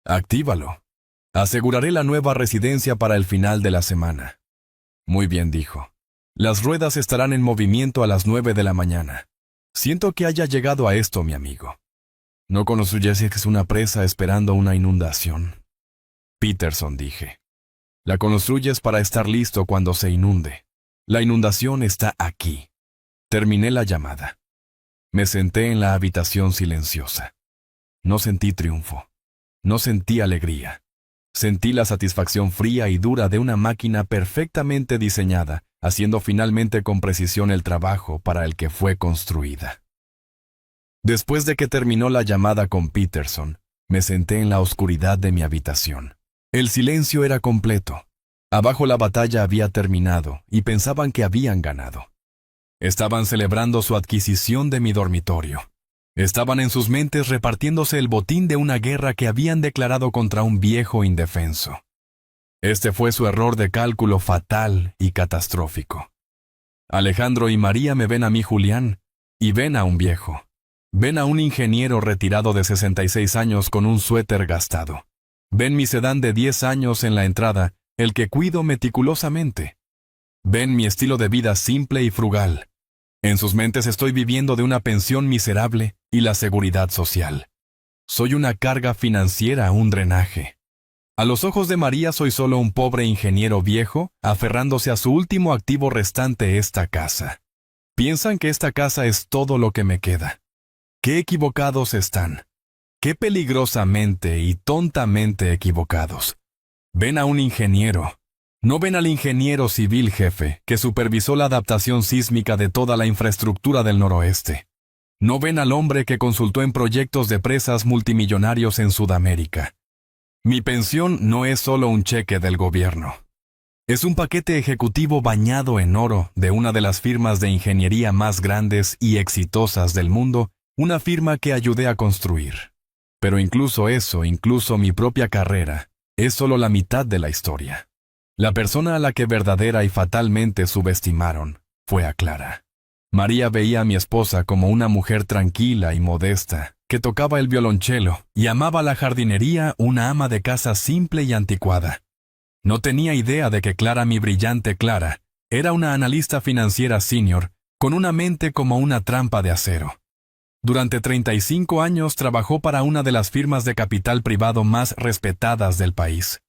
Actívalo. Aseguraré la nueva residencia para el final de la semana. Muy bien, dijo. Las ruedas estarán en movimiento a las 9 de la mañana. Siento que haya llegado a esto, mi amigo. ¿No construyes que es una presa esperando una inundación? Peterson, dije. La construyes para estar listo cuando se inunde. La inundación está aquí. Terminé la llamada. Me senté en la habitación silenciosa. No sentí triunfo. No sentí alegría. Sentí la satisfacción fría y dura de una máquina perfectamente diseñada, haciendo finalmente con precisión el trabajo para el que fue construida. Después de que terminó la llamada con Peterson, me senté en la oscuridad de mi habitación. El silencio era completo. Abajo la batalla había terminado y pensaban que habían ganado. Estaban celebrando su adquisición de mi dormitorio. Estaban en sus mentes repartiéndose el botín de una guerra que habían declarado contra un viejo indefenso. Este fue su error de cálculo fatal y catastrófico. Alejandro y María me ven a mí, Julián, y ven a un viejo. Ven a un ingeniero retirado de 66 años con un suéter gastado. Ven mi sedán de 10 años en la entrada, el que cuido meticulosamente. Ven mi estilo de vida simple y frugal. En sus mentes estoy viviendo de una pensión miserable y la seguridad social. Soy una carga financiera, un drenaje. A los ojos de María soy solo un pobre ingeniero viejo, aferrándose a su último activo restante, esta casa. Piensan que esta casa es todo lo que me queda. ¡Qué equivocados están! ¡Qué peligrosamente y tontamente equivocados! Ven a un ingeniero. No ven al ingeniero civil jefe que supervisó la adaptación sísmica de toda la infraestructura del noroeste. No ven al hombre que consultó en proyectos de presas multimillonarios en Sudamérica. Mi pensión no es solo un cheque del gobierno. Es un paquete ejecutivo bañado en oro de una de las firmas de ingeniería más grandes y exitosas del mundo, una firma que ayudé a construir. Pero incluso eso, incluso mi propia carrera, es solo la mitad de la historia. La persona a la que verdadera y fatalmente subestimaron fue a Clara. María veía a mi esposa como una mujer tranquila y modesta, que tocaba el violonchelo y amaba la jardinería, una ama de casa simple y anticuada. No tenía idea de que Clara, mi brillante Clara, era una analista financiera senior, con una mente como una trampa de acero. Durante 35 años trabajó para una de las firmas de capital privado más respetadas del país.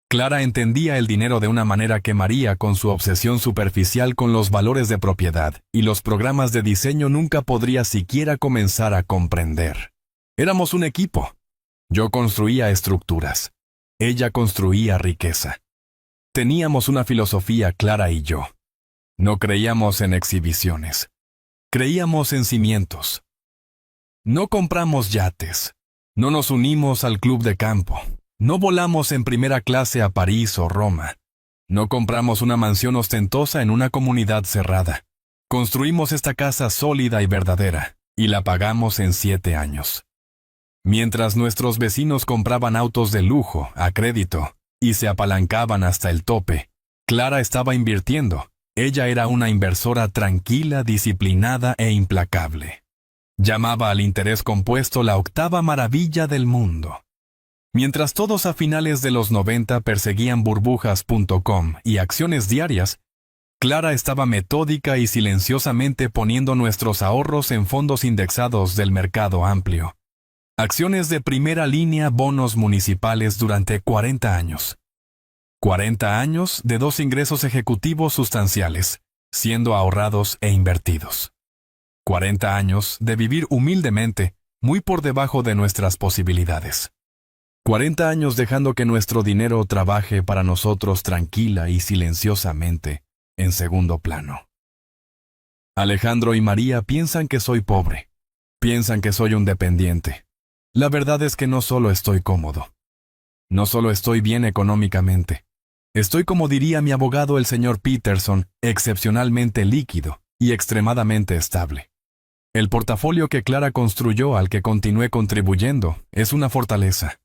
Clara entendía el dinero de una manera que María, con su obsesión superficial con los valores de propiedad y los programas de diseño, nunca podría siquiera comenzar a comprender. Éramos un equipo. Yo construía estructuras. Ella construía riqueza. Teníamos una filosofía, Clara y yo. No creíamos en exhibiciones. Creíamos en cimientos. No compramos yates. No nos unimos al club de campo. No volamos en primera clase a París o Roma. No compramos una mansión ostentosa en una comunidad cerrada. Construimos esta casa sólida y verdadera, y la pagamos en 7 años. Mientras nuestros vecinos compraban autos de lujo, a crédito, y se apalancaban hasta el tope, Clara estaba invirtiendo. Ella era una inversora tranquila, disciplinada e implacable. Llamaba al interés compuesto la octava maravilla del mundo. Mientras todos a finales de los 90 perseguían burbujas.com y acciones diarias, Clara estaba metódica y silenciosamente poniendo nuestros ahorros en fondos indexados del mercado amplio. Acciones de primera línea, bonos municipales durante 40 años. 40 años de 2 ingresos ejecutivos sustanciales, siendo ahorrados e invertidos. 40 años de vivir humildemente, muy por debajo de nuestras posibilidades. 40 años dejando que nuestro dinero trabaje para nosotros tranquila y silenciosamente, en segundo plano. Alejandro y María piensan que soy pobre. Piensan que soy un dependiente. La verdad es que no solo estoy cómodo. No solo estoy bien económicamente. Estoy, como diría mi abogado el señor Peterson, excepcionalmente líquido y extremadamente estable. El portafolio que Clara construyó, al que continué contribuyendo, es una fortaleza.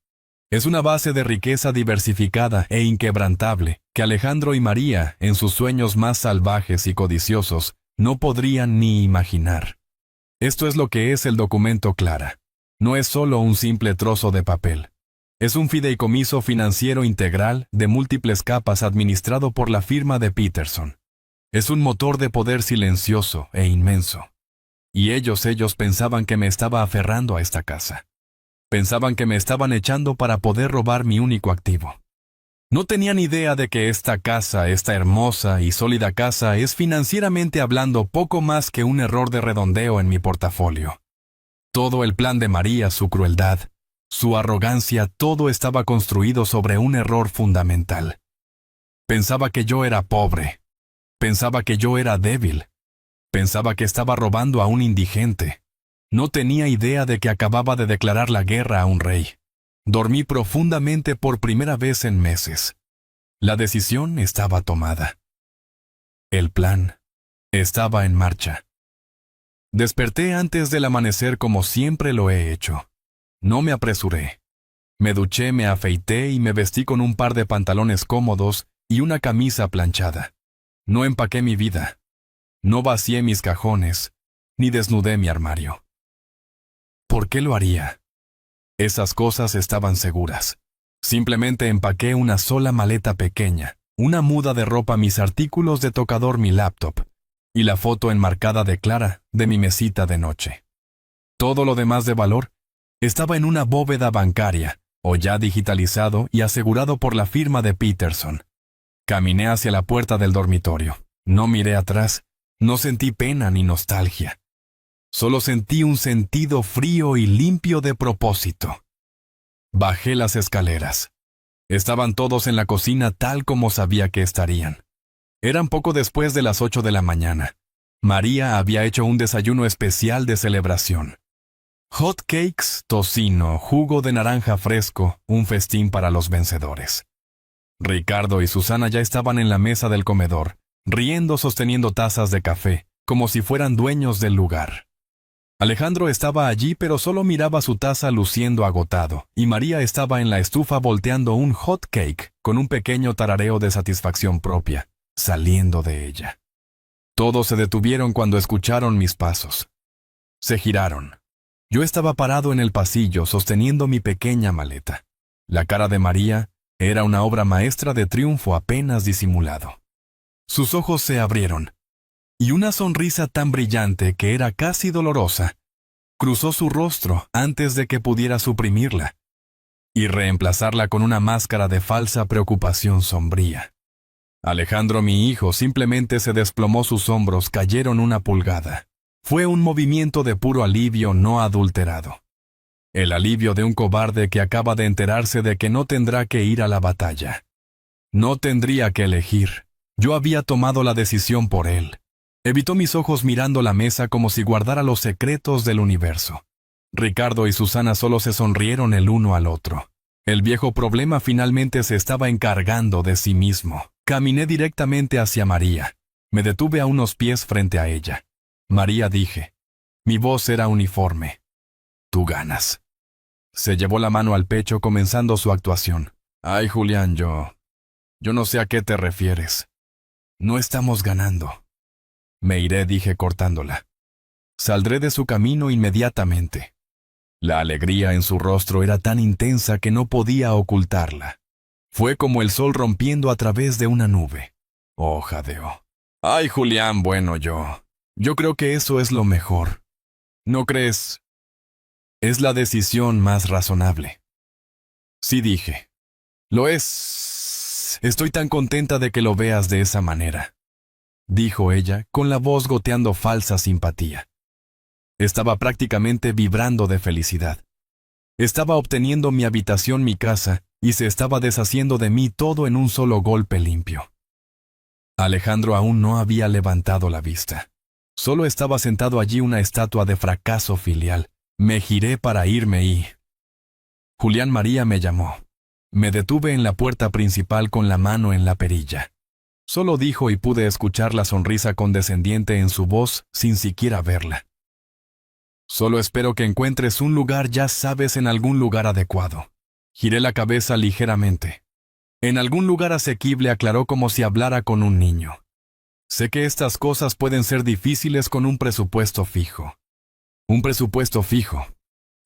Es una base de riqueza diversificada e inquebrantable que Alejandro y María, en sus sueños más salvajes y codiciosos, no podrían ni imaginar. Esto es lo que es el documento Clara. No es solo un simple trozo de papel. Es un fideicomiso financiero integral de múltiples capas administrado por la firma de Peterson. Es un motor de poder silencioso e inmenso. Y ellos pensaban que me estaba aferrando a esta casa. Pensaban que me estaban echando para poder robar mi único activo. No tenían idea de que esta casa, esta hermosa y sólida casa, es financieramente hablando poco más que un error de redondeo en mi portafolio. Todo el plan de María, su crueldad, su arrogancia, todo estaba construido sobre un error fundamental. Pensaba que yo era pobre. Pensaba que yo era débil. Pensaba que estaba robando a un indigente. No tenía idea de que acababa de declarar la guerra a un rey. Dormí profundamente por primera vez en meses. La decisión estaba tomada. El plan estaba en marcha. Desperté antes del amanecer como siempre lo he hecho. No me apresuré. Me duché, me afeité y me vestí con un par de pantalones cómodos y una camisa planchada. No empaqué mi vida. No vacié mis cajones, ni desnudé mi armario. ¿Por qué lo haría? Esas cosas estaban seguras. Simplemente empaqué una sola maleta pequeña, una muda de ropa, mis artículos de tocador, mi laptop, y la foto enmarcada de Clara de mi mesita de noche. Todo lo demás de valor estaba en una bóveda bancaria, o ya digitalizado y asegurado por la firma de Peterson. Caminé hacia la puerta del dormitorio. No miré atrás. No sentí pena ni nostalgia. Solo sentí un sentido frío y limpio de propósito. Bajé las escaleras. Estaban todos en la cocina tal como sabía que estarían. Eran poco después de las 8 de la mañana. María había hecho un desayuno especial de celebración. Hot cakes, tocino, jugo de naranja fresco, un festín para los vencedores. Ricardo y Susana ya estaban en la mesa del comedor, riendo, sosteniendo tazas de café, como si fueran dueños del lugar. Alejandro estaba allí, pero solo miraba su taza luciendo agotado, y María estaba en la estufa volteando un hot cake con un pequeño tarareo de satisfacción propia, saliendo de ella. Todos se detuvieron cuando escucharon mis pasos. Se giraron. Yo estaba parado en el pasillo sosteniendo mi pequeña maleta. La cara de María era una obra maestra de triunfo apenas disimulado. Sus ojos se abrieron, y una sonrisa tan brillante que era casi dolorosa cruzó su rostro antes de que pudiera suprimirla y reemplazarla con una máscara de falsa preocupación sombría. Alejandro, mi hijo, simplemente se desplomó, sus hombros cayeron una pulgada. Fue un movimiento de puro alivio no adulterado. El alivio de un cobarde que acaba de enterarse de que no tendrá que ir a la batalla. No tendría que elegir. Yo había tomado la decisión por él. Evitó mis ojos mirando la mesa como si guardara los secretos del universo. Ricardo y Susana solo se sonrieron el uno al otro. El viejo problema finalmente se estaba encargando de sí mismo. Caminé directamente hacia María. Me detuve a unos pies frente a ella. María, dije. Mi voz era uniforme. Tú ganas. Se llevó la mano al pecho comenzando su actuación. Ay, Julián, yo no sé a qué te refieres. No estamos ganando. Me iré, dije cortándola. Saldré de su camino inmediatamente. La alegría en su rostro era tan intensa que no podía ocultarla. Fue como el sol rompiendo a través de una nube. Oh, jadeó. Ay, Julián, bueno, yo creo que eso es lo mejor. ¿No crees? Es la decisión más razonable. Sí, dije. Lo es. Estoy tan contenta de que lo veas de esa manera, dijo ella, con la voz goteando falsa simpatía. Estaba prácticamente vibrando de felicidad. Estaba obteniendo mi habitación, mi casa, y se estaba deshaciendo de mí todo en un solo golpe limpio. Alejandro aún no había levantado la vista. Solo estaba sentado allí, una estatua de fracaso filial. Me giré para irme y... Julián, María me llamó. Me detuve en la puerta principal con la mano en la perilla. Solo dijo y pude escuchar la sonrisa condescendiente en su voz sin siquiera verla. Solo espero que encuentres un lugar, ya sabes, en algún lugar adecuado. Giré la cabeza ligeramente. En algún lugar asequible, aclaró como si hablara con un niño. Sé que estas cosas pueden ser difíciles con un presupuesto fijo. Un presupuesto fijo.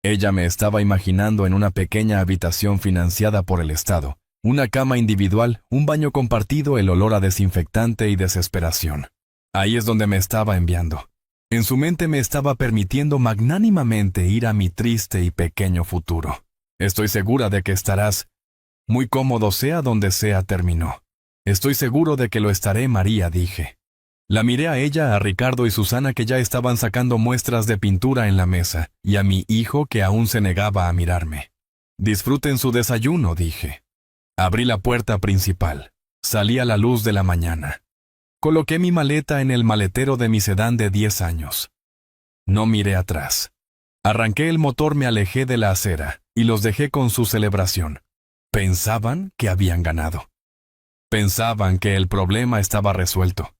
Ella me estaba imaginando en una pequeña habitación financiada por el Estado, una cama individual, un baño compartido, el olor a desinfectante y desesperación. Ahí es donde me estaba enviando. En su mente me estaba permitiendo magnánimamente ir a mi triste y pequeño futuro. Estoy segura de que estarás muy cómodo sea donde sea, terminó. Estoy seguro de que lo estaré, María, dije. La miré a ella, a Ricardo y Susana, que ya estaban sacando muestras de pintura en la mesa, y a mi hijo, que aún se negaba a mirarme. Disfruten su desayuno, dije. Abrí la puerta principal. Salí a la luz de la mañana. Coloqué mi maleta en el maletero de mi sedán de 10 años. No miré atrás. Arranqué el motor, me alejé de la acera, y los dejé con su celebración. Pensaban que habían ganado. Pensaban que el problema estaba resuelto.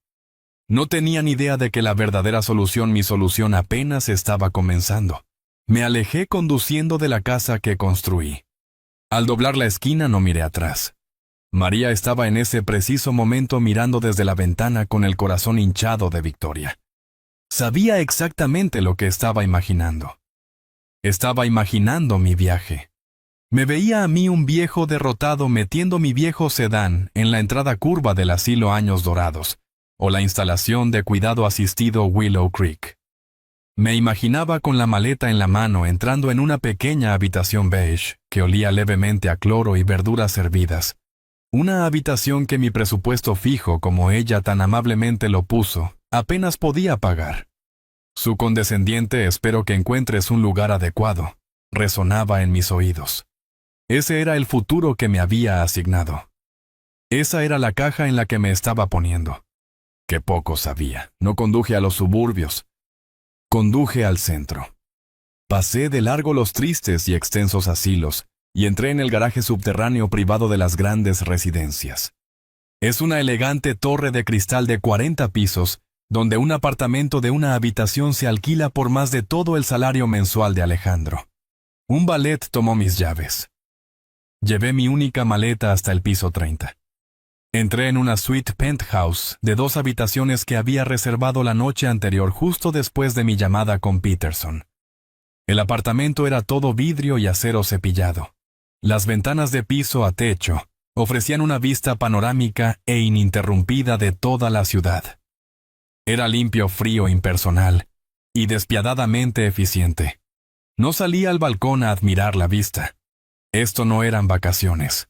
No tenían idea de que la verdadera solución, mi solución, apenas estaba comenzando. Me alejé conduciendo de la casa que construí. Al doblar la esquina no miré atrás. María estaba en ese preciso momento mirando desde la ventana con el corazón hinchado de victoria. Sabía exactamente lo que estaba imaginando. Estaba imaginando mi viaje. Me veía a mí, un viejo derrotado, metiendo mi viejo sedán en la entrada curva del asilo Años Dorados, o la instalación de cuidado asistido Willow Creek. Me imaginaba con la maleta en la mano entrando en una pequeña habitación beige que olía levemente a cloro y verduras hervidas. Una habitación que mi presupuesto fijo, como ella tan amablemente lo puso, apenas podía pagar. Su condescendiente «espero que encuentres un lugar adecuado» resonaba en mis oídos. Ese era el futuro que me había asignado. Esa era la caja en la que me estaba poniendo. Qué poco sabía. No conduje a los suburbios. Conduje al centro. Pasé de largo los tristes y extensos asilos y entré en el garaje subterráneo privado de las grandes residencias. Es una elegante torre de cristal de 40 pisos, donde un apartamento de una habitación se alquila por más de todo el salario mensual de Alejandro. Un valet tomó mis llaves. Llevé mi única maleta hasta el piso 30. Entré en una suite penthouse de 2 habitaciones que había reservado la noche anterior, justo después de mi llamada con Peterson. El apartamento era todo vidrio y acero cepillado. Las ventanas de piso a techo ofrecían una vista panorámica e ininterrumpida de toda la ciudad. Era limpio, frío, impersonal y despiadadamente eficiente. No salí al balcón a admirar la vista. Esto no eran vacaciones.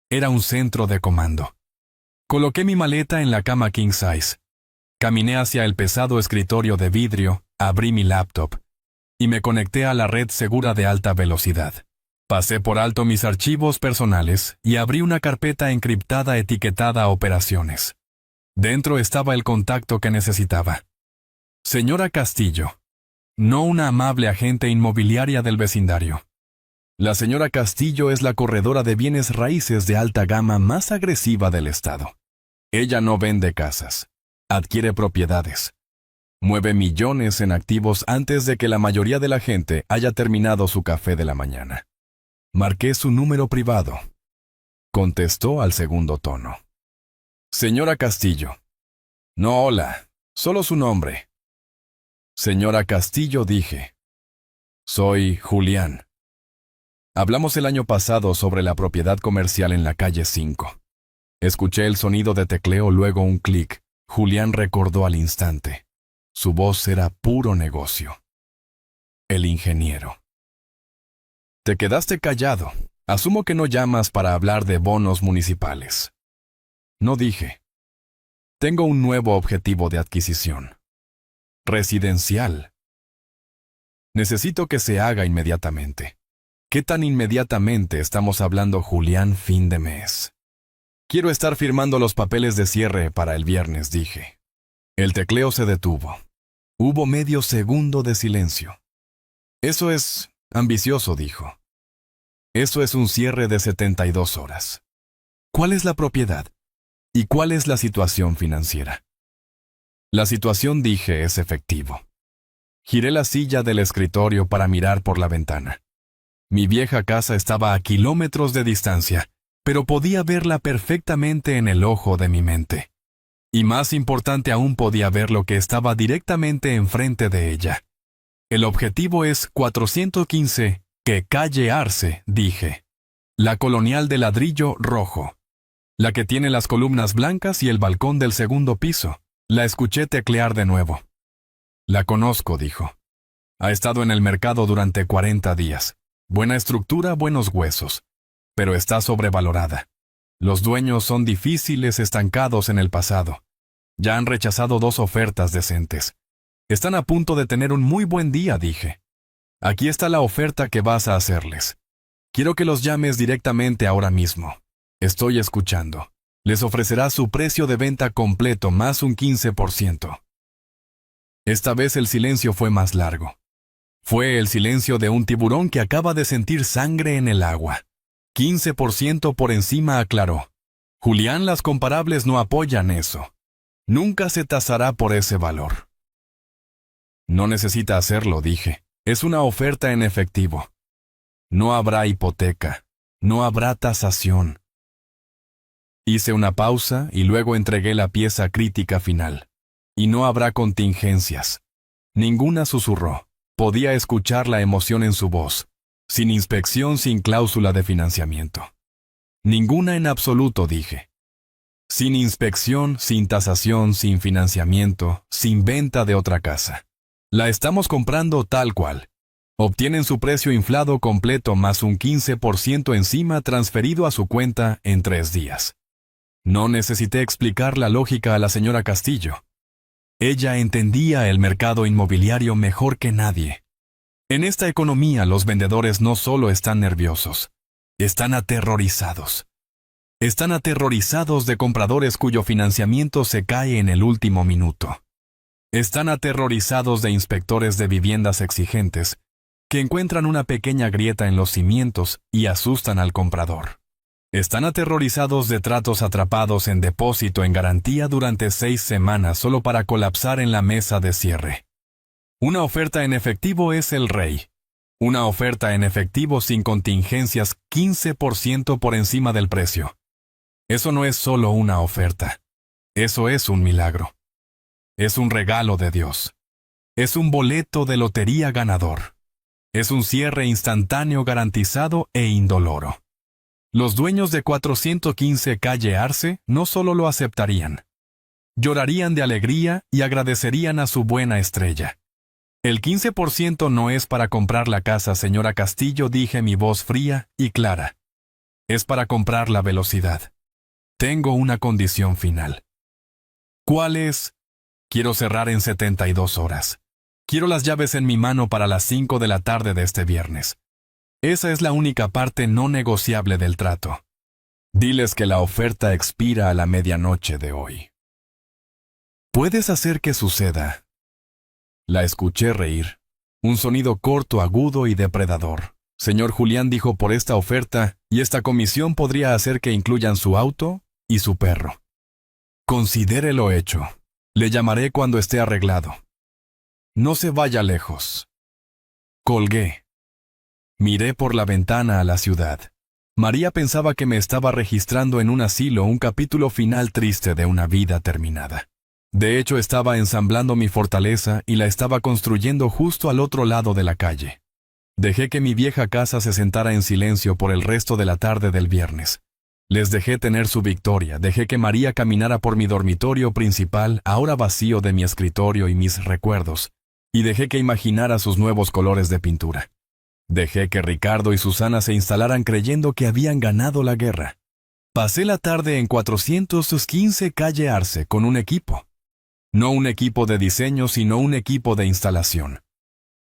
Era un centro de comando. Coloqué mi maleta en la cama king size. Caminé hacia el pesado escritorio de vidrio, abrí mi laptop y me conecté a la red segura de alta velocidad. Pasé por alto mis archivos personales y abrí una carpeta encriptada etiquetada Operaciones. Dentro estaba el contacto que necesitaba. Señora Castillo, no una amable agente inmobiliaria del vecindario. La señora Castillo es la corredora de bienes raíces de alta gama más agresiva del estado. Ella no vende casas, adquiere propiedades. Mueve millones en activos antes de que la mayoría de la gente haya terminado su café de la mañana. Marqué su número privado. Contestó al segundo tono. Señora Castillo. No, hola, solo su nombre. Señora Castillo, dije. Soy Julián. Hablamos el año pasado sobre la propiedad comercial en la calle 5. Escuché el sonido de tecleo, luego un clic. Julián recordó al instante. Su voz era puro negocio. El ingeniero. Te quedaste callado. Asumo que no llamas para hablar de bonos municipales. No, dije. Tengo un nuevo objetivo de adquisición. Residencial. Necesito que se haga inmediatamente. ¿Qué tan inmediatamente estamos hablando, Julián? Fin de mes. Quiero estar firmando los papeles de cierre para el viernes, dije. El tecleo se detuvo. Hubo medio segundo de silencio. Eso es ambicioso, dijo. Eso es un cierre de 72 horas. ¿Cuál es la propiedad? ¿Y cuál es la situación financiera? La situación, dije, es efectivo. Giré la silla del escritorio para mirar por la ventana. Mi vieja casa estaba a kilómetros de distancia, pero podía verla perfectamente en el ojo de mi mente. Y más importante aún, podía ver lo que estaba directamente enfrente de ella. El objetivo es 415, que calle Arce, dije. La colonial de ladrillo rojo. La que tiene las columnas blancas y el balcón del segundo piso. La escuché teclear de nuevo. La conozco, dijo. Ha estado en el mercado durante 40 días. Buena estructura, buenos huesos. Pero está sobrevalorada. Los dueños son difíciles, estancados en el pasado. Ya han rechazado 2 ofertas decentes. Están a punto de tener un muy buen día, dije. Aquí está la oferta que vas a hacerles. Quiero que los llames directamente ahora mismo. Estoy escuchando. Les ofrecerá su precio de venta completo más un 15%. Esta vez el silencio fue más largo. Fue el silencio de un tiburón que acaba de sentir sangre en el agua. 15% por encima, aclaró. Julián, las comparables no apoyan eso. Nunca se tasará por ese valor. No necesita hacerlo, dije. Es una oferta en efectivo. No habrá hipoteca. No habrá tasación. Hice una pausa y luego entregué la pieza crítica final. Y no habrá contingencias. Ninguna, susurró. Podía escuchar la emoción en su voz. Sin inspección, sin cláusula de financiamiento. Ninguna en absoluto, dije. Sin inspección, sin tasación, sin financiamiento, sin venta de otra casa. La estamos comprando tal cual. Obtienen su precio inflado completo más un 15% encima transferido a su cuenta en 3 días. No necesité explicar la lógica a la señora Castillo. Ella entendía el mercado inmobiliario mejor que nadie. En esta economía los vendedores no solo están nerviosos, están aterrorizados. Están aterrorizados de compradores cuyo financiamiento se cae en el último minuto. Están aterrorizados de inspectores de viviendas exigentes que encuentran una pequeña grieta en los cimientos y asustan al comprador. Están aterrorizados de tratos atrapados en depósito en garantía durante 6 semanas solo para colapsar en la mesa de cierre. Una oferta en efectivo es el rey. Una oferta en efectivo sin contingencias, 15% por encima del precio. Eso no es solo una oferta. Eso es un milagro. Es un regalo de Dios. Es un boleto de lotería ganador. Es un cierre instantáneo garantizado e indoloro. Los dueños de 415 calle Arce no solo lo aceptarían. Llorarían de alegría y agradecerían a su buena estrella. El 15% no es para comprar la casa, señora Castillo, dije, mi voz fría y clara. Es para comprar la velocidad. Tengo una condición final. ¿Cuál es? Quiero cerrar en 72 horas. Quiero las llaves en mi mano para las 5 de la tarde de este viernes. Esa es la única parte no negociable del trato. Diles que la oferta expira a la medianoche de hoy. ¿Puedes hacer que suceda? La escuché reír. Un sonido corto, agudo y depredador. Señor Julián, dijo, por esta oferta y esta comisión podría hacer que incluyan su auto y su perro. Considere lo hecho. Le llamaré cuando esté arreglado. No se vaya lejos. Colgué. Miré por la ventana a la ciudad. María pensaba que me estaba registrando en un asilo un capítulo final triste de una vida terminada. De hecho, estaba ensamblando mi fortaleza y la estaba construyendo justo al otro lado de la calle. Dejé que mi vieja casa se sentara en silencio por el resto de la tarde del viernes. Les dejé tener su victoria, dejé que María caminara por mi dormitorio principal, ahora vacío de mi escritorio y mis recuerdos, y dejé que imaginara sus nuevos colores de pintura. Dejé que Ricardo y Susana se instalaran creyendo que habían ganado la guerra. Pasé la tarde en 415 calle Arce con un equipo. No un equipo de diseño, sino un equipo de instalación.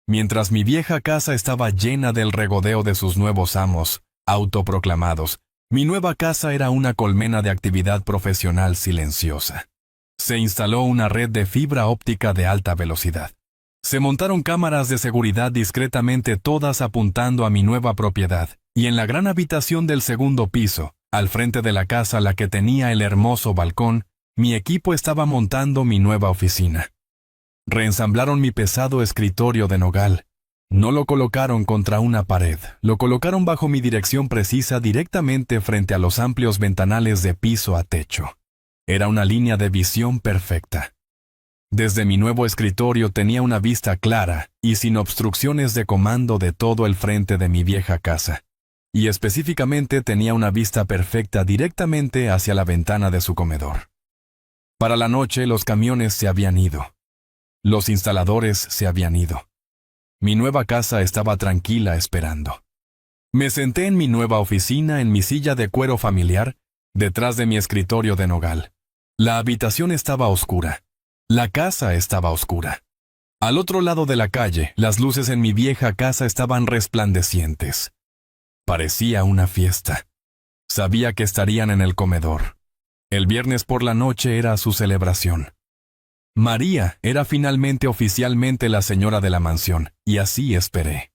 Mientras mi vieja casa estaba llena del regodeo de sus nuevos amos, autoproclamados, mi nueva casa era una colmena de actividad profesional silenciosa. Se instaló una red de fibra óptica de alta velocidad. Se montaron cámaras de seguridad discretamente, todas apuntando a mi nueva propiedad, Y en la gran habitación del segundo piso, al frente de la casa, la que tenía el hermoso balcón, mi equipo estaba montando mi nueva oficina. Reensamblaron mi pesado escritorio de nogal. No lo colocaron contra una pared, lo colocaron bajo mi dirección precisa directamente frente a los amplios ventanales de piso a techo. Era una línea de visión perfecta. Desde mi nuevo escritorio tenía una vista clara y sin obstrucciones de comando de todo el frente de mi vieja casa. Y específicamente tenía una vista perfecta directamente hacia la ventana de su comedor. Para la noche los camiones se habían ido. Los instaladores se habían ido. Mi nueva casa estaba tranquila esperando. Me senté en mi nueva oficina en mi silla de cuero familiar, detrás de mi escritorio de nogal. La habitación estaba oscura. La casa estaba oscura. Al otro lado de la calle, las luces en mi vieja casa estaban resplandecientes. Parecía una fiesta. Sabía que estarían en el comedor. El viernes por la noche era su celebración. María era finalmente oficialmente la señora de la mansión, y así esperé.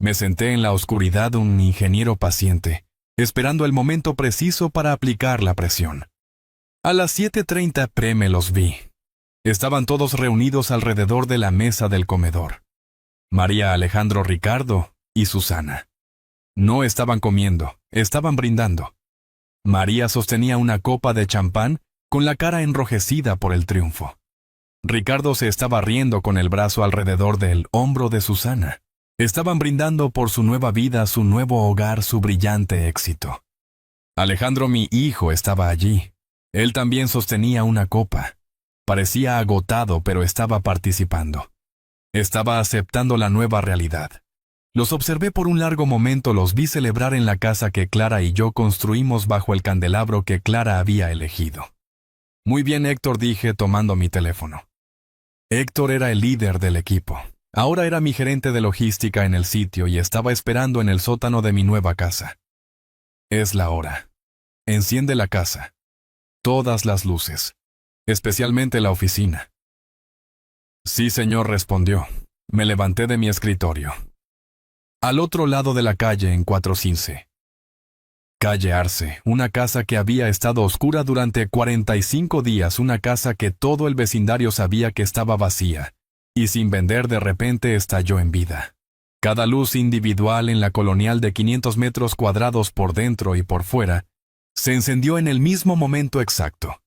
Me senté en la oscuridad, un ingeniero paciente, esperando el momento preciso para aplicar la presión. A las 7:30 p.m. los vi. Estaban todos reunidos alrededor de la mesa del comedor. María, Alejandro, Ricardo y Susana. No estaban comiendo, estaban brindando. María sostenía una copa de champán con la cara enrojecida por el triunfo. Ricardo se estaba riendo con el brazo alrededor del hombro de Susana. Estaban brindando por su nueva vida, su nuevo hogar, su brillante éxito. Alejandro, mi hijo, estaba allí. Él también sostenía una copa. Parecía agotado, pero estaba participando. Estaba aceptando la nueva realidad. Los observé por un largo momento, los vi celebrar en la casa que Clara y yo construimos bajo el candelabro que Clara había elegido. Muy bien, Héctor, dije tomando mi teléfono. Héctor era el líder del equipo. Ahora era mi gerente de logística en el sitio y estaba esperando en el sótano de mi nueva casa. Es la hora. Enciende la casa. Todas las luces. Especialmente la oficina. Sí, señor, respondió. Me levanté de mi escritorio. Al otro lado de la calle, en 415. Calle Arce, una casa que había estado oscura durante 45 días, una casa que todo el vecindario sabía que estaba vacía, y sin vender de repente estalló en vida. Cada luz individual en la colonial de 500 metros cuadrados por dentro y por fuera, se encendió en el mismo momento exacto.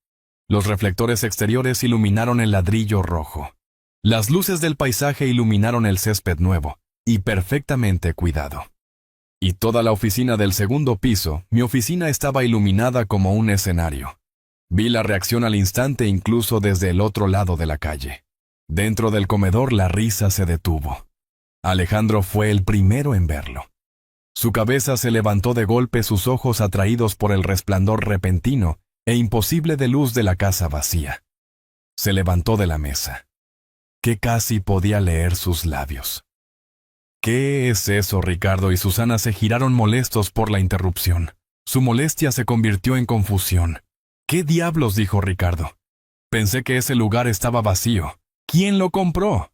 Los reflectores exteriores iluminaron el ladrillo rojo. Las luces del paisaje iluminaron el césped nuevo, y perfectamente cuidado. Y toda la oficina del segundo piso, mi oficina estaba iluminada como un escenario. Vi la reacción al instante incluso desde el otro lado de la calle. Dentro del comedor la risa se detuvo. Alejandro fue el primero en verlo. Su cabeza se levantó de golpe, sus ojos atraídos por el resplandor repentino e imposible de luz de la casa vacía. Se levantó de la mesa. Que casi podía leer sus labios. ¿Qué es eso, Ricardo? Y Susana se giraron molestos por la interrupción. Su molestia se convirtió en confusión. ¿Qué diablos? Dijo Ricardo. Pensé que ese lugar estaba vacío. ¿Quién lo compró?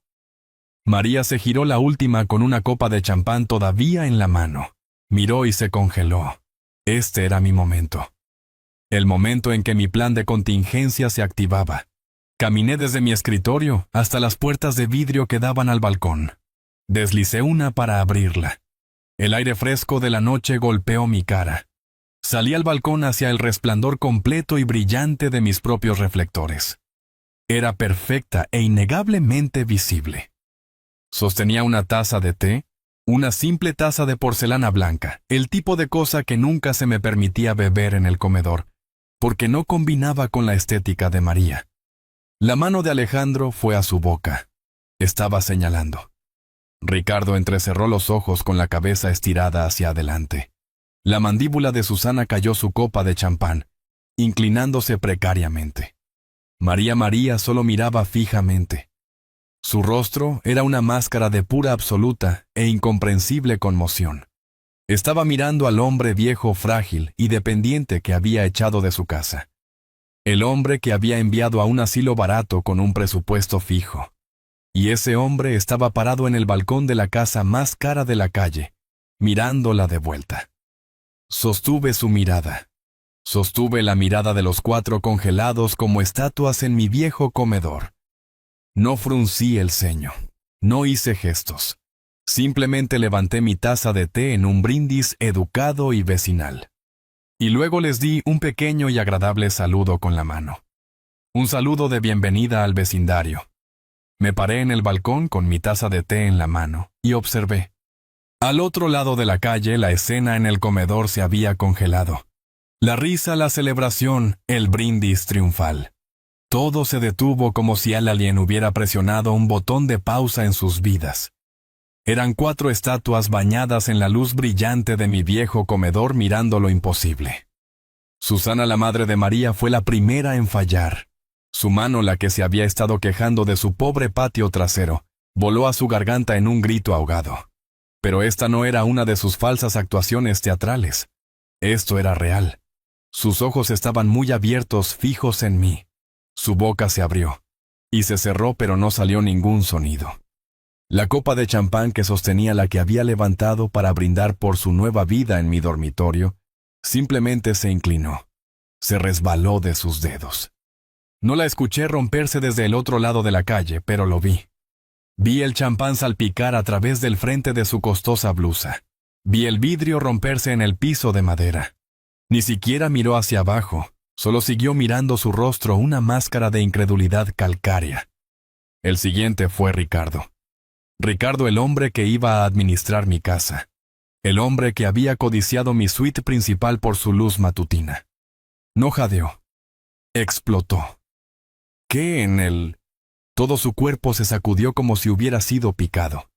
María se giró la última con una copa de champán todavía en la mano. Miró y se congeló. Este era mi momento. El momento en que mi plan de contingencia se activaba. Caminé desde mi escritorio hasta las puertas de vidrio que daban al balcón. Deslicé una para abrirla. El aire fresco de la noche golpeó mi cara. Salí al balcón hacia el resplandor completo y brillante de mis propios reflectores. Era perfecta e innegablemente visible. Sostenía una taza de té, una simple taza de porcelana blanca, el tipo de cosa que nunca se me permitía beber en el comedor, porque no combinaba con la estética de María. La mano de Alejandro fue a su boca. Estaba señalando. Ricardo entrecerró los ojos con la cabeza estirada hacia adelante. La mandíbula de Susana cayó su copa de champán, inclinándose precariamente. María solo miraba fijamente. Su rostro era una máscara de pura, absoluta e incomprensible conmoción. Estaba mirando al hombre viejo, frágil y dependiente que había echado de su casa. El hombre que había enviado a un asilo barato con un presupuesto fijo. Y ese hombre estaba parado en el balcón de la casa más cara de la calle, mirándola de vuelta. Sostuve su mirada. Sostuve la mirada de los 4 congelados como estatuas en mi viejo comedor. No fruncí el ceño. No hice gestos. Simplemente levanté mi taza de té en un brindis educado y vecinal. Y luego les di un pequeño y agradable saludo con la mano. Un saludo de bienvenida al vecindario. Me paré en el balcón con mi taza de té en la mano y observé. Al otro lado de la calle, la escena en el comedor se había congelado. La risa, la celebración, el brindis triunfal. Todo se detuvo como si el alien hubiera presionado un botón de pausa en sus vidas. Eran 4 estatuas bañadas en la luz brillante de mi viejo comedor mirando lo imposible. Susana, la madre de María, fue la primera en fallar. Su mano, la que se había estado quejando de su pobre patio trasero, voló a su garganta en un grito ahogado. Pero esta no era una de sus falsas actuaciones teatrales. Esto era real. Sus ojos estaban muy abiertos, fijos en mí. Su boca se abrió y se cerró, pero no salió ningún sonido. La copa de champán que sostenía la que había levantado para brindar por su nueva vida en mi dormitorio, simplemente se inclinó. Se resbaló de sus dedos. No la escuché romperse desde el otro lado de la calle, pero lo vi. Vi el champán salpicar a través del frente de su costosa blusa. Vi el vidrio romperse en el piso de madera. Ni siquiera miró hacia abajo, solo siguió mirando su rostro, una máscara de incredulidad calcárea. El siguiente fue Ricardo. Ricardo, el hombre que iba a administrar mi casa. El hombre que había codiciado mi suite principal por su luz matutina. No jadeó. Explotó. ¿Qué en él? Todo su cuerpo se sacudió como si hubiera sido picado.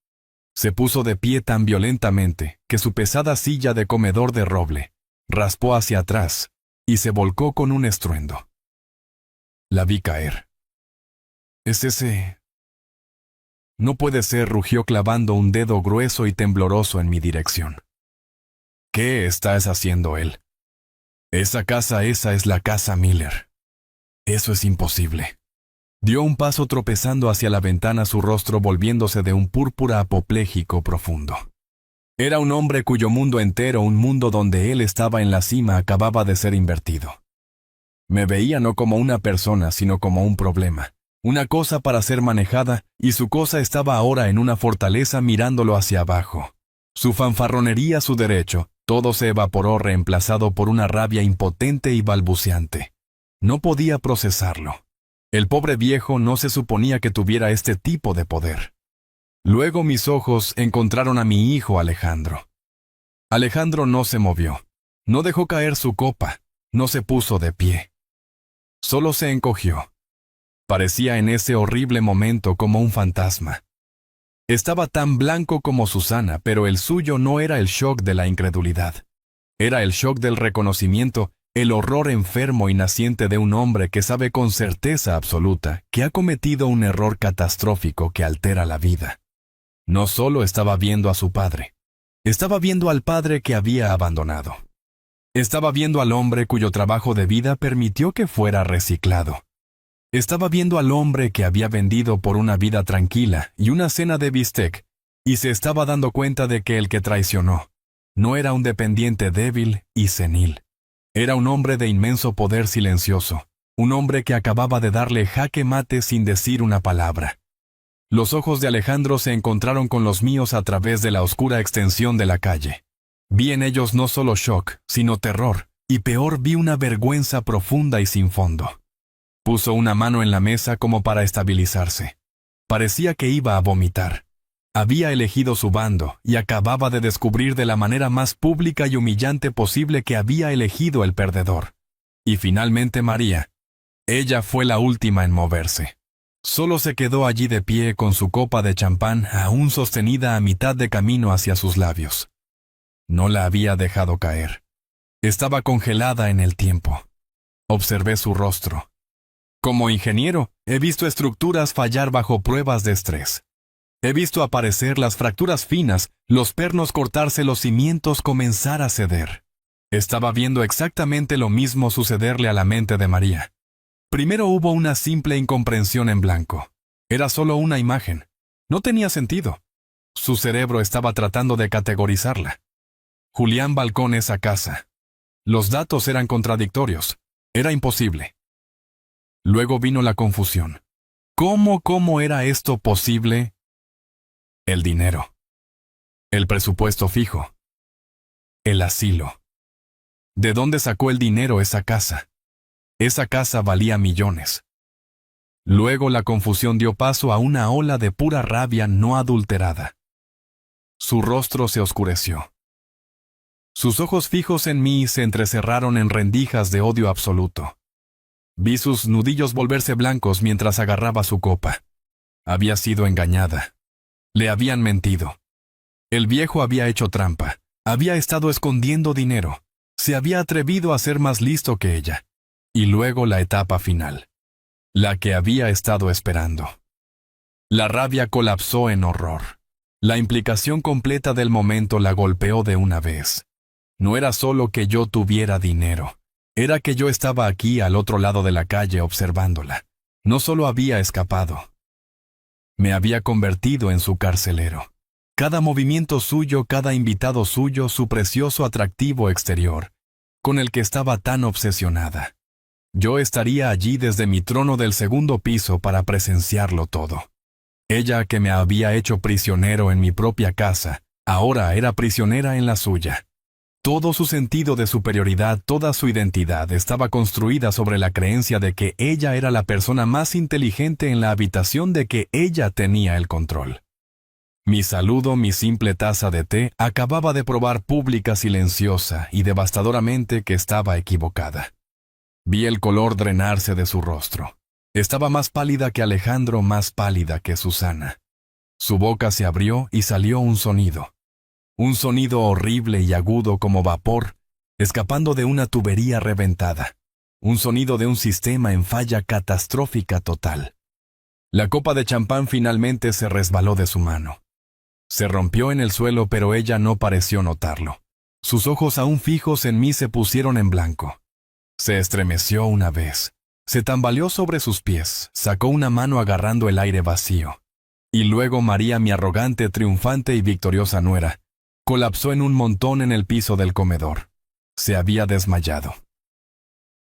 Se puso de pie tan violentamente que su pesada silla de comedor de roble raspó hacia atrás y se volcó con un estruendo. La vi caer. ¿Es ese? No puede ser, rugió clavando un dedo grueso y tembloroso en mi dirección. ¿Qué estás haciendo él? Esa es la casa Miller. Eso es imposible. Dio un paso tropezando hacia la ventana, su rostro volviéndose de un púrpura apopléjico profundo. Era un hombre cuyo mundo entero, un mundo donde él estaba en la cima, acababa de ser invertido. Me veía no como una persona, sino como un problema, una cosa para ser manejada, y su cosa estaba ahora en una fortaleza mirándolo hacia abajo. Su fanfarronería, su derecho, todo se evaporó reemplazado por una rabia impotente y balbuceante. No podía procesarlo. El pobre viejo no se suponía que tuviera este tipo de poder. Luego mis ojos encontraron a mi hijo Alejandro. Alejandro no se movió, no dejó caer su copa, no se puso de pie. Solo se encogió. Parecía en ese horrible momento como un fantasma. Estaba tan blanco como Susana, pero el suyo no era el shock de la incredulidad. Era el shock del reconocimiento, el horror enfermo y naciente de un hombre que sabe con certeza absoluta que ha cometido un error catastrófico que altera la vida. No solo estaba viendo a su padre, estaba viendo al padre que había abandonado. Estaba viendo al hombre cuyo trabajo de vida permitió que fuera reciclado. Estaba viendo al hombre que había vendido por una vida tranquila y una cena de bistec, y se estaba dando cuenta de que el que traicionó no era un dependiente débil y senil. Era un hombre de inmenso poder silencioso, un hombre que acababa de darle jaque mate sin decir una palabra. Los ojos de Alejandro se encontraron con los míos a través de la oscura extensión de la calle. Vi en ellos no solo shock, sino terror, y peor, vi una vergüenza profunda y sin fondo. Puso una mano en la mesa como para estabilizarse. Parecía que iba a vomitar. Había elegido su bando y acababa de descubrir de la manera más pública y humillante posible que había elegido el perdedor. Y finalmente María. Ella fue la última en moverse. Solo se quedó allí de pie con su copa de champán aún sostenida a mitad de camino hacia sus labios. No la había dejado caer. Estaba congelada en el tiempo. Observé su rostro. Como ingeniero, he visto estructuras fallar bajo pruebas de estrés. He visto aparecer las fracturas finas, los pernos cortarse, los cimientos comenzar a ceder. Estaba viendo exactamente lo mismo sucederle a la mente de María. Primero hubo una simple incomprensión en blanco. Era solo una imagen. No tenía sentido. Su cerebro estaba tratando de categorizarla. Julián Balcón esa casa. Los datos eran contradictorios. Era imposible. Luego vino la confusión. ¿Cómo era esto posible? El dinero. El presupuesto fijo. El asilo. ¿De dónde sacó el dinero esa casa? Esa casa valía millones. Luego la confusión dio paso a una ola de pura rabia no adulterada. Su rostro se oscureció. Sus ojos fijos en mí se entrecerraron en rendijas de odio absoluto. Vi sus nudillos volverse blancos mientras agarraba su copa. Había sido engañada. Le habían mentido. El viejo había hecho trampa. Había estado escondiendo dinero. Se había atrevido a ser más listo que ella. Y luego la etapa final. La que había estado esperando. La rabia colapsó en horror. La implicación completa del momento la golpeó de una vez. No era solo que yo tuviera dinero. Era que yo estaba aquí al otro lado de la calle observándola. No solo había escapado. Me había convertido en su carcelero. Cada movimiento suyo, cada invitado suyo, su precioso atractivo exterior, con el que estaba tan obsesionada. Yo estaría allí desde mi trono del segundo piso para presenciarlo todo. Ella que me había hecho prisionero en mi propia casa, ahora era prisionera en la suya. Todo su sentido de superioridad, toda su identidad estaba construida sobre la creencia de que ella era la persona más inteligente en la habitación, de que ella tenía el control. Mi saludo, mi simple taza de té, acababa de probar pública, silenciosa y devastadoramente que estaba equivocada. Vi el color drenarse de su rostro. Estaba más pálida que Alejandro, más pálida que Susana. Su boca se abrió y salió un sonido. Un sonido horrible y agudo como vapor, escapando de una tubería reventada. Un sonido de un sistema en falla catastrófica total. La copa de champán finalmente se resbaló de su mano. Se rompió en el suelo, pero ella no pareció notarlo. Sus ojos aún fijos en mí se pusieron en blanco. Se estremeció una vez. Se tambaleó sobre sus pies, sacó una mano agarrando el aire vacío. Y luego María, mi arrogante, triunfante y victoriosa nuera, colapsó en un montón en el piso del comedor. Se había desmayado.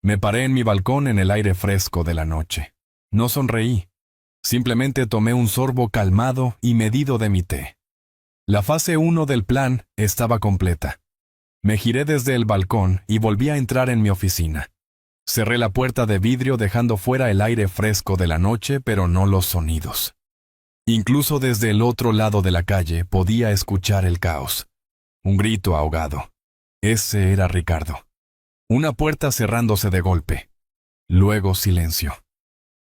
Me paré en mi balcón en el aire fresco de la noche. No sonreí. Simplemente tomé un sorbo calmado y medido de mi té. La fase 1 del plan estaba completa. Me giré desde el balcón y volví a entrar en mi oficina. Cerré la puerta de vidrio dejando fuera el aire fresco de la noche, pero no los sonidos. Incluso desde el otro lado de la calle podía escuchar el caos. Un grito ahogado. Ese era Ricardo. Una puerta cerrándose de golpe. Luego silencio.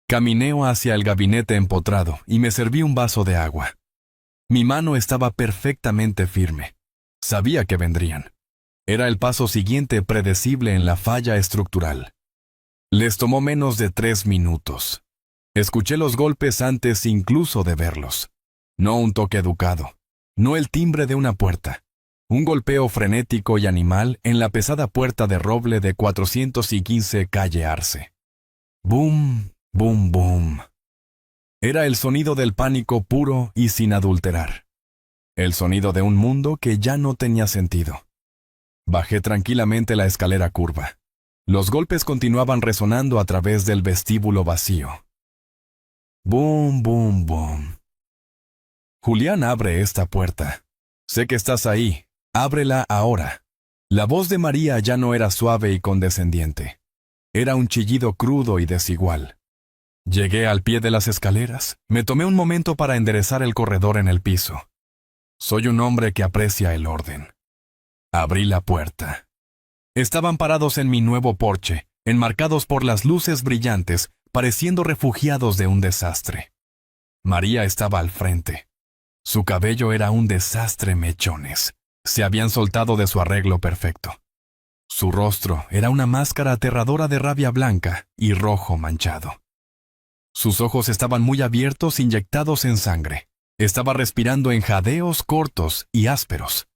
Caminé hacia el gabinete empotrado y me serví un vaso de agua. Mi mano estaba perfectamente firme. Sabía que vendrían. Era el paso siguiente predecible en la falla estructural. Les tomó menos de 3 minutos. Escuché los golpes antes incluso de verlos. No un toque educado. No el timbre de una puerta. Un golpeo frenético y animal en la pesada puerta de roble de 415 calle Arce. Boom, boom, boom. Era el sonido del pánico puro y sin adulterar. El sonido de un mundo que ya no tenía sentido. Bajé tranquilamente la escalera curva. Los golpes continuaban resonando a través del vestíbulo vacío. Boom, boom, boom. Julián, abre esta puerta. Sé que estás ahí. Ábrela ahora. La voz de María ya no era suave y condescendiente. Era un chillido crudo y desigual. Llegué al pie de las escaleras. Me tomé un momento para enderezar el corredor en el piso. Soy un hombre que aprecia el orden. Abrí la puerta. Estaban parados en mi nuevo porche, enmarcados por las luces brillantes, pareciendo refugiados de un desastre. María estaba al frente. Su cabello era un desastre, mechones. Se habían soltado de su arreglo perfecto. Su rostro era una máscara aterradora de rabia blanca y rojo manchado. Sus ojos estaban muy abiertos, inyectados en sangre. Estaba respirando en jadeos cortos y ásperos.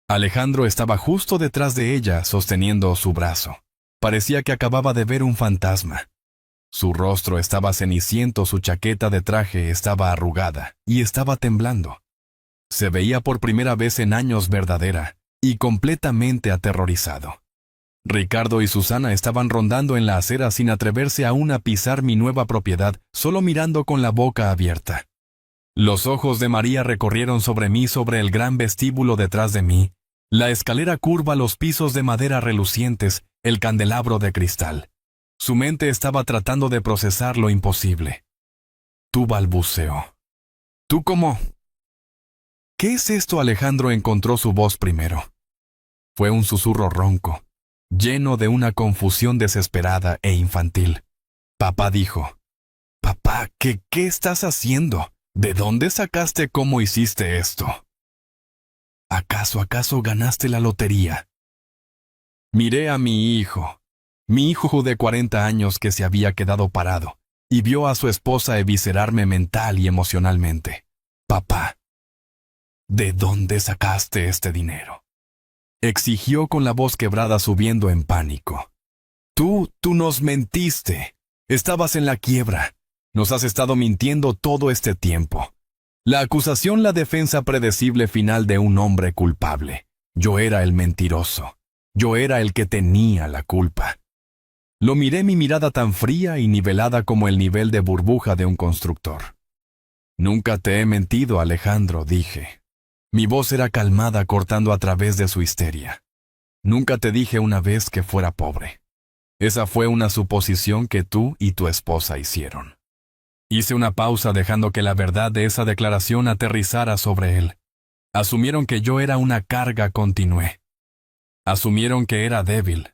Alejandro estaba justo detrás de ella, sosteniendo su brazo. Parecía que acababa de ver un fantasma. Su rostro estaba ceniciento, su chaqueta de traje estaba arrugada y estaba temblando. Se veía por primera vez en años verdadera, y completamente aterrorizado. Ricardo y Susana estaban rondando en la acera sin atreverse aún a pisar mi nueva propiedad, solo mirando con la boca abierta. Los ojos de María recorrieron sobre mí sobre el gran vestíbulo detrás de mí, la escalera curva, los pisos de madera relucientes, el candelabro de cristal. Su mente estaba tratando de procesar lo imposible. Tú balbuceó. ¿Tú cómo? ¿Qué es esto? Alejandro encontró su voz primero. Fue un susurro ronco, lleno de una confusión desesperada e infantil. Papá dijo. Papá, ¿qué estás haciendo? ¿De dónde sacaste cómo hiciste esto? ¿Acaso ganaste la lotería? Miré a mi hijo de 40 años que se había quedado parado, y vio a su esposa eviscerarme mental y emocionalmente. Papá, ¿de dónde sacaste este dinero? Exigió con la voz quebrada, subiendo en pánico. Tú nos mentiste. Estabas en la quiebra. Nos has estado mintiendo todo este tiempo. La acusación, la defensa predecible final de un hombre culpable. Yo era el mentiroso. Yo era el que tenía la culpa. Lo miré, mi mirada tan fría y nivelada como el nivel de burbuja de un constructor. Nunca te he mentido, Alejandro, dije. Mi voz era calmada, cortando a través de su histeria. Nunca te dije una vez que fuera pobre. Esa fue una suposición que tú y tu esposa hicieron. Hice una pausa, dejando que la verdad de esa declaración aterrizara sobre él. Asumieron que yo era una carga, continué. Asumieron que era débil.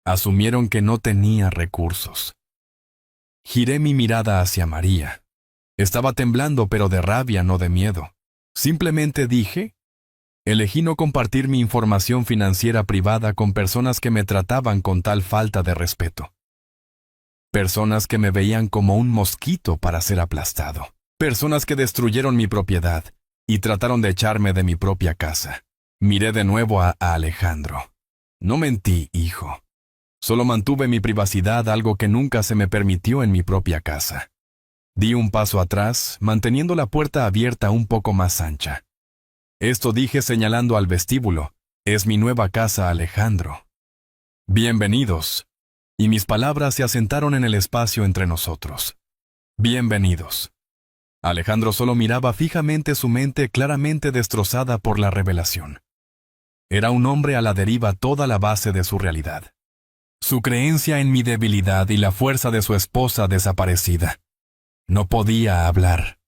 Asumieron que no tenía recursos. Giré mi mirada hacia María. Estaba temblando, pero de rabia, no de miedo. Simplemente dije, elegí no compartir mi información financiera privada con personas que me trataban con tal falta de respeto. Personas que me veían como un mosquito para ser aplastado. Personas que destruyeron mi propiedad y trataron de echarme de mi propia casa. Miré de nuevo a Alejandro. No mentí, hijo. Solo mantuve mi privacidad, algo que nunca se me permitió en mi propia casa. Di un paso atrás, manteniendo la puerta abierta un poco más ancha. Esto dije señalando al vestíbulo. Es mi nueva casa, Alejandro. Bienvenidos. Y mis palabras se asentaron en el espacio entre nosotros. Bienvenidos. Alejandro solo miraba fijamente, su mente claramente destrozada por la revelación. Era un hombre a la deriva, toda la base de su realidad. Su creencia en mi debilidad y la fuerza de su esposa desaparecida. No podía hablar.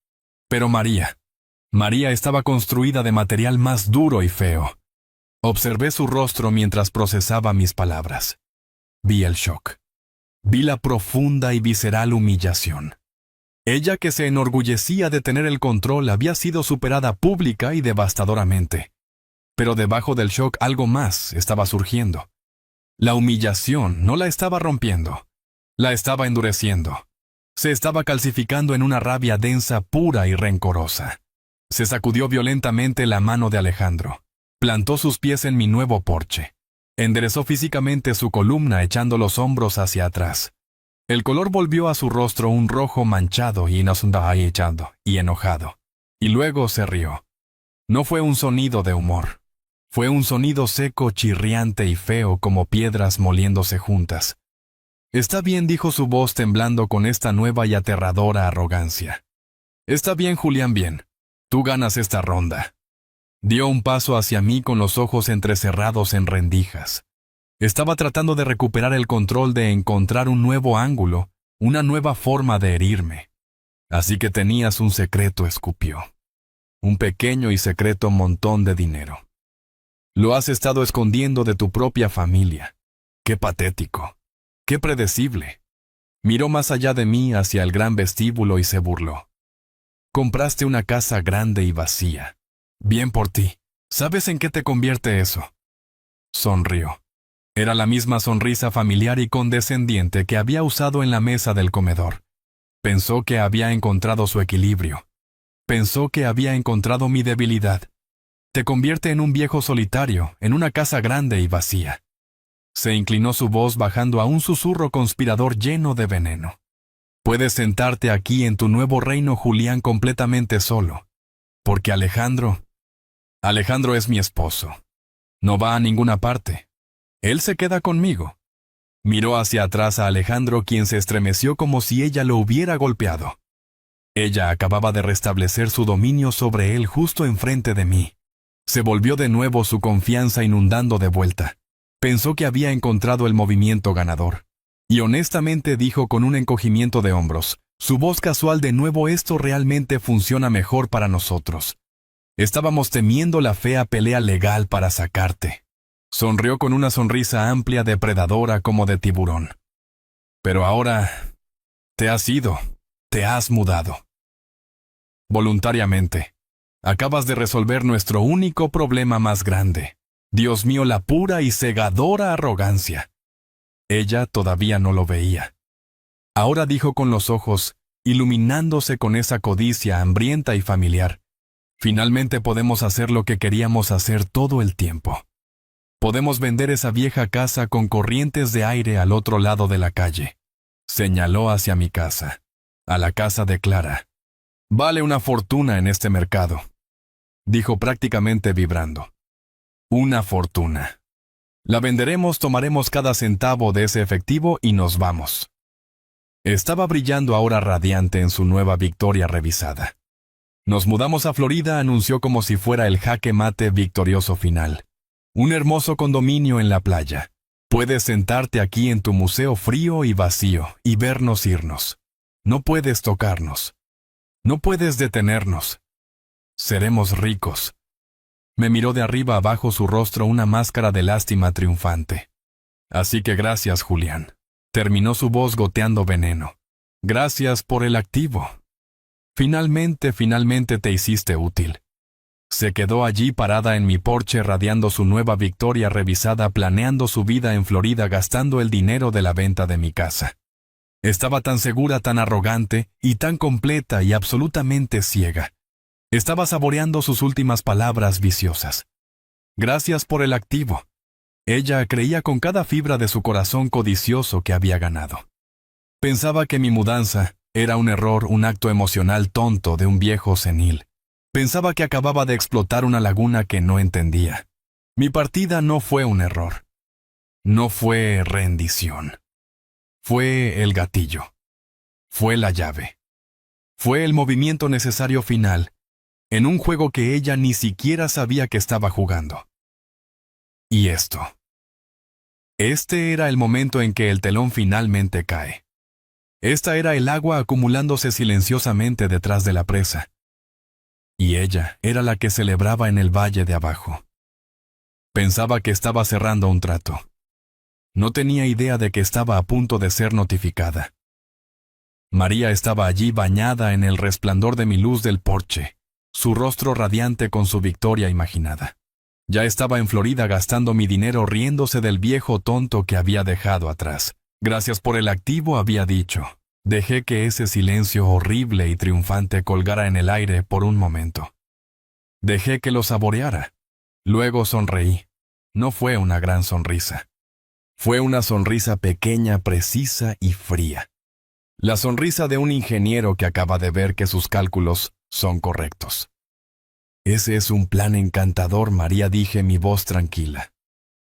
Pero María estaba construida de material más duro y feo. Observé su rostro mientras procesaba mis palabras. Vi el shock. Vi la profunda y visceral humillación. Ella, que se enorgullecía de tener el control, había sido superada pública y devastadoramente. Pero debajo del shock algo más estaba surgiendo. La humillación no la estaba rompiendo. La estaba endureciendo. Se estaba calcificando en una rabia densa, pura y rencorosa. Se sacudió violentamente la mano de Alejandro. Plantó sus pies en mi nuevo porche. Enderezó físicamente su columna, echando los hombros hacia atrás. El color volvió a su rostro, un rojo manchado y enojado. Y luego se rió. No fue un sonido de humor. Fue un sonido seco, chirriante y feo, como piedras moliéndose juntas. Está bien, dijo su voz temblando con esta nueva y aterradora arrogancia. Está bien, Julián, bien. Tú ganas esta ronda. Dio un paso hacia mí con los ojos entrecerrados en rendijas. Estaba tratando de recuperar el control, de encontrar un nuevo ángulo, una nueva forma de herirme. Así que tenías un secreto, escupió. Un pequeño y secreto montón de dinero. Lo has estado escondiendo de tu propia familia. Qué patético. Qué predecible. Miró más allá de mí hacia el gran vestíbulo y se burló. Compraste una casa grande y vacía. Bien por ti. ¿Sabes en qué te convierte eso? Sonrió. Era la misma sonrisa familiar y condescendiente que había usado en la mesa del comedor. Pensó que había encontrado su equilibrio. Pensó que había encontrado mi debilidad. Te convierte en un viejo solitario, en una casa grande y vacía. Se inclinó su voz, bajando a un susurro conspirador lleno de veneno. Puedes sentarte aquí en tu nuevo reino, Julián, completamente solo. Porque Alejandro es mi esposo. No va a ninguna parte. Él se queda conmigo. Miró hacia atrás a Alejandro, quien se estremeció como si ella lo hubiera golpeado. Ella acababa de restablecer su dominio sobre él justo enfrente de mí. Se volvió de nuevo su confianza inundando de vuelta. Pensó que había encontrado el movimiento ganador. Y honestamente dijo con un encogimiento de hombros, su voz casual de nuevo: esto realmente funciona mejor para nosotros. Estábamos temiendo la fea pelea legal para sacarte. Sonrió con una sonrisa amplia, depredadora como de tiburón. Pero ahora te has ido, te has mudado. Voluntariamente. Acabas de resolver nuestro único problema más grande. Dios mío, la pura y cegadora arrogancia. Ella todavía no lo veía. Ahora dijo con los ojos, iluminándose con esa codicia hambrienta y familiar: finalmente podemos hacer lo que queríamos hacer todo el tiempo. Podemos vender esa vieja casa con corrientes de aire al otro lado de la calle. Señaló hacia mi casa, a la casa de Clara. Vale una fortuna en este mercado, dijo prácticamente vibrando. Una fortuna. La venderemos, tomaremos cada centavo de ese efectivo y nos vamos. Estaba brillando ahora radiante en su nueva victoria revisada. Nos mudamos a Florida, anunció como si fuera el jaque mate victorioso final. Un hermoso condominio en la playa. Puedes sentarte aquí en tu museo frío y vacío y vernos irnos. No puedes tocarnos. No puedes detenernos. Seremos ricos. Me miró de arriba abajo, su rostro una máscara de lástima triunfante. Así que gracias, Julián. Terminó su voz goteando veneno. Gracias por el activo. Finalmente te hiciste útil. Se quedó allí parada en mi porche radiando su nueva victoria revisada, planeando su vida en Florida, gastando el dinero de la venta de mi casa. Estaba tan segura, tan arrogante, y tan completa y absolutamente ciega. Estaba saboreando sus últimas palabras viciosas. Gracias por el activo. Ella creía con cada fibra de su corazón codicioso que había ganado. Pensaba que mi mudanza era un error, un acto emocional tonto de un viejo senil. Pensaba que acababa de explotar una laguna que no entendía. Mi partida no fue un error. No fue rendición. Fue el gatillo. Fue la llave. Fue el movimiento necesario final, en un juego que ella ni siquiera sabía que estaba jugando. Y esto. Este era el momento en que el telón finalmente cae. Esta era el agua acumulándose silenciosamente detrás de la presa. Y ella era la que celebraba en el valle de abajo. Pensaba que estaba cerrando un trato. No tenía idea de que estaba a punto de ser notificada. María estaba allí bañada en el resplandor de mi luz del porche, su rostro radiante con su victoria imaginada. Ya estaba en Florida gastando mi dinero, riéndose del viejo tonto que había dejado atrás. Gracias por el activo, había dicho. Dejé que ese silencio horrible y triunfante colgara en el aire por un momento. Dejé que lo saboreara. Luego sonreí. No fue una gran sonrisa. Fue una sonrisa pequeña, precisa y fría. La sonrisa de un ingeniero que acaba de ver que sus cálculos son correctos. Ese es un plan encantador, María, dije, mi voz tranquila.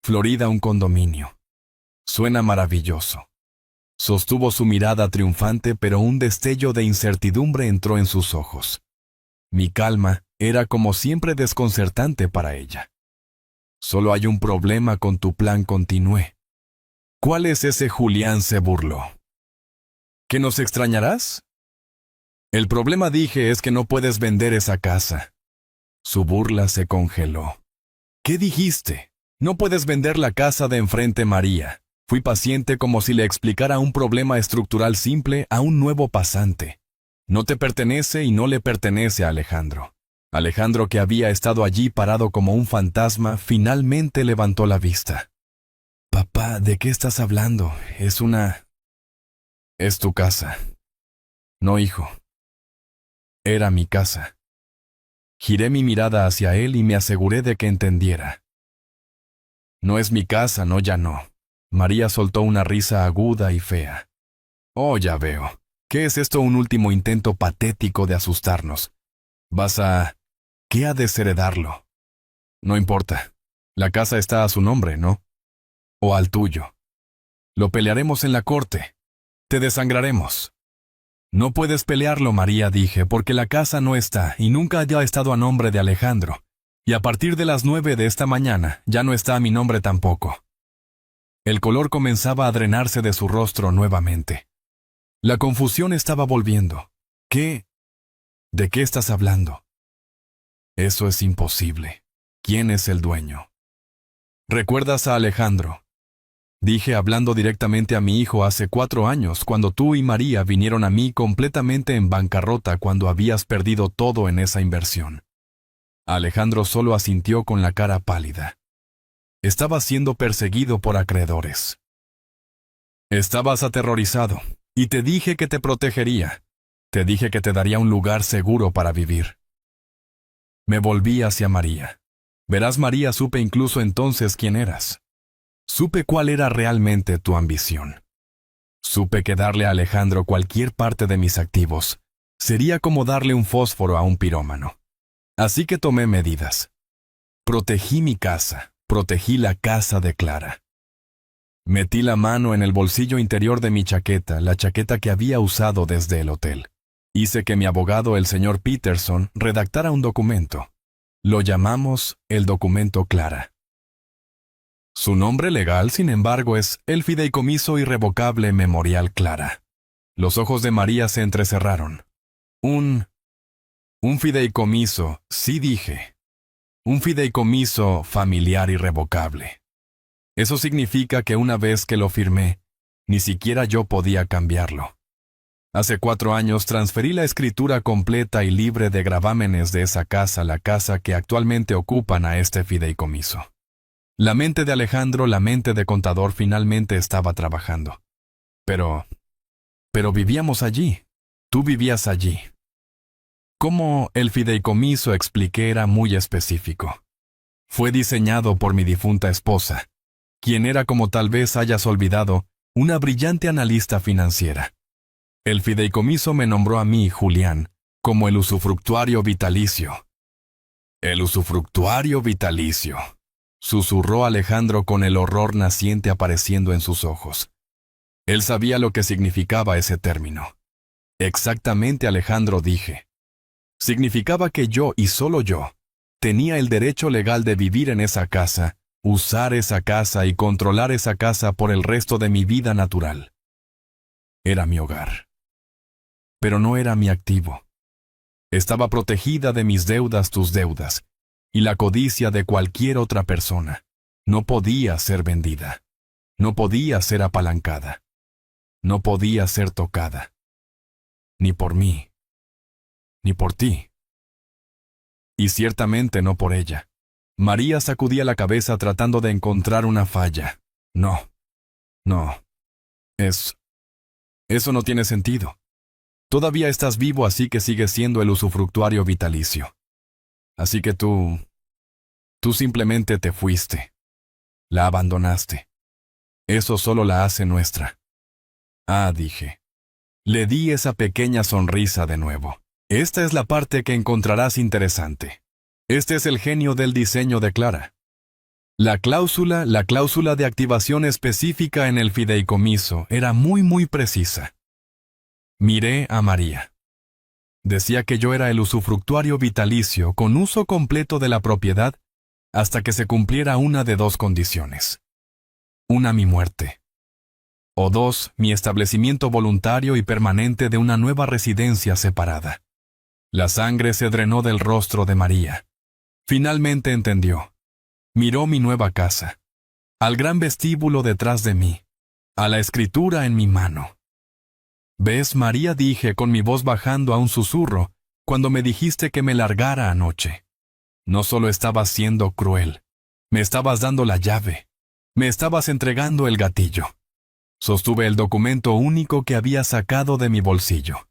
Florida, un condominio. Suena maravilloso. Sostuvo su mirada triunfante, pero un destello de incertidumbre entró en sus ojos. Mi calma era como siempre desconcertante para ella. Solo hay un problema con tu plan, continué. ¿Cuál es ese? Julián se burló. ¿Que nos extrañarás? El problema, dije, es que no puedes vender esa casa. Su burla se congeló. ¿Qué dijiste? No puedes vender la casa de enfrente, María. Fui paciente como si le explicara un problema estructural simple a un nuevo pasante. No te pertenece y no le pertenece a Alejandro. Alejandro, que había estado allí parado como un fantasma, finalmente levantó la vista. Papá, ¿de qué estás hablando? Es tu casa. No, hijo. Era mi casa. Giré mi mirada hacia él y me aseguré de que entendiera. No es mi casa, no, ya no. María soltó una risa aguda y fea. Oh, ya veo. ¿Qué es esto? Un último intento patético de asustarnos. ¿Vas a... ¿Qué ha de desheredarlo? No importa. La casa está a su nombre, ¿no? O al tuyo. Lo pelearemos en la corte. Te desangraremos. No puedes pelearlo, María, dije, porque la casa no está y nunca haya estado a nombre de Alejandro. Y a partir de las 9 de esta mañana ya no está a mi nombre tampoco. El color comenzaba a drenarse de su rostro nuevamente. La confusión estaba volviendo. ¿Qué? ¿De qué estás hablando? Eso es imposible. ¿Quién es el dueño? ¿Recuerdas a Alejandro? Dije hablando directamente a mi hijo hace 4 años, cuando tú y María vinieron a mí completamente en bancarrota cuando habías perdido todo en esa inversión. Alejandro solo asintió con la cara pálida. Estaba siendo perseguido por acreedores. Estabas aterrorizado, y te dije que te protegería. Te dije que te daría un lugar seguro para vivir. Me volví hacia María. Verás, María, supe incluso entonces quién eras. Supe cuál era realmente tu ambición. Supe que darle a Alejandro cualquier parte de mis activos sería como darle un fósforo a un pirómano. Así que tomé medidas. Protegí mi casa, protegí la casa de Clara. Metí la mano en el bolsillo interior de mi chaqueta, la chaqueta que había usado desde el hotel. Hice que mi abogado, el señor Peterson, redactara un documento. Lo llamamos el documento Clara. Su nombre legal, sin embargo, es el Fideicomiso Irrevocable Memorial Clara. Los ojos de María se entrecerraron. Un fideicomiso, sí dije. Un fideicomiso familiar irrevocable. Eso significa que una vez que lo firmé, ni siquiera yo podía cambiarlo. Hace 4 años transferí la escritura completa y libre de gravámenes de esa casa a la casa que actualmente ocupan a este fideicomiso. La mente de Alejandro, la mente de contador, finalmente estaba trabajando. Pero vivíamos allí. Tú vivías allí. Como el fideicomiso, expliqué, era muy específico. Fue diseñado por mi difunta esposa, quien era, como tal vez hayas olvidado, una brillante analista financiera. El fideicomiso me nombró a mí, Julián, como el usufructuario vitalicio. El usufructuario vitalicio, susurró Alejandro con el horror naciente apareciendo en sus ojos. Él sabía lo que significaba ese término. Exactamente, Alejandro, dije. Significaba que yo, y solo yo, tenía el derecho legal de vivir en esa casa, usar esa casa y controlar esa casa por el resto de mi vida natural. Era mi hogar. Pero no era mi activo. Estaba protegida de mis deudas, tus deudas, y la codicia de cualquier otra persona. No podía ser vendida. No podía ser apalancada. No podía ser tocada. Ni por mí. Ni por ti. Y ciertamente no por ella. María sacudía la cabeza tratando de encontrar una falla. No. Eso no tiene sentido. Todavía estás vivo, así que sigues siendo el usufructuario vitalicio. Así que tú simplemente te fuiste. La abandonaste. Eso solo la hace nuestra. Ah, dije. Le di esa pequeña sonrisa de nuevo. Esta es la parte que encontrarás interesante. Este es el genio del diseño de Clara. La cláusula de activación específica en el fideicomiso era muy precisa. Miré a María. Decía que yo era el usufructuario vitalicio con uso completo de la propiedad hasta que se cumpliera una de 2 condiciones. Una, mi muerte. O 2, mi establecimiento voluntario y permanente de una nueva residencia separada. La sangre se drenó del rostro de María. Finalmente entendió. Miró mi nueva casa, al gran vestíbulo detrás de mí, a la escritura en mi mano. ¿Ves, María?, dije con mi voz bajando a un susurro, cuando me dijiste que me largara anoche. No solo estabas siendo cruel, me estabas dando la llave, me estabas entregando el gatillo. Sostuve el documento único que había sacado de mi bolsillo.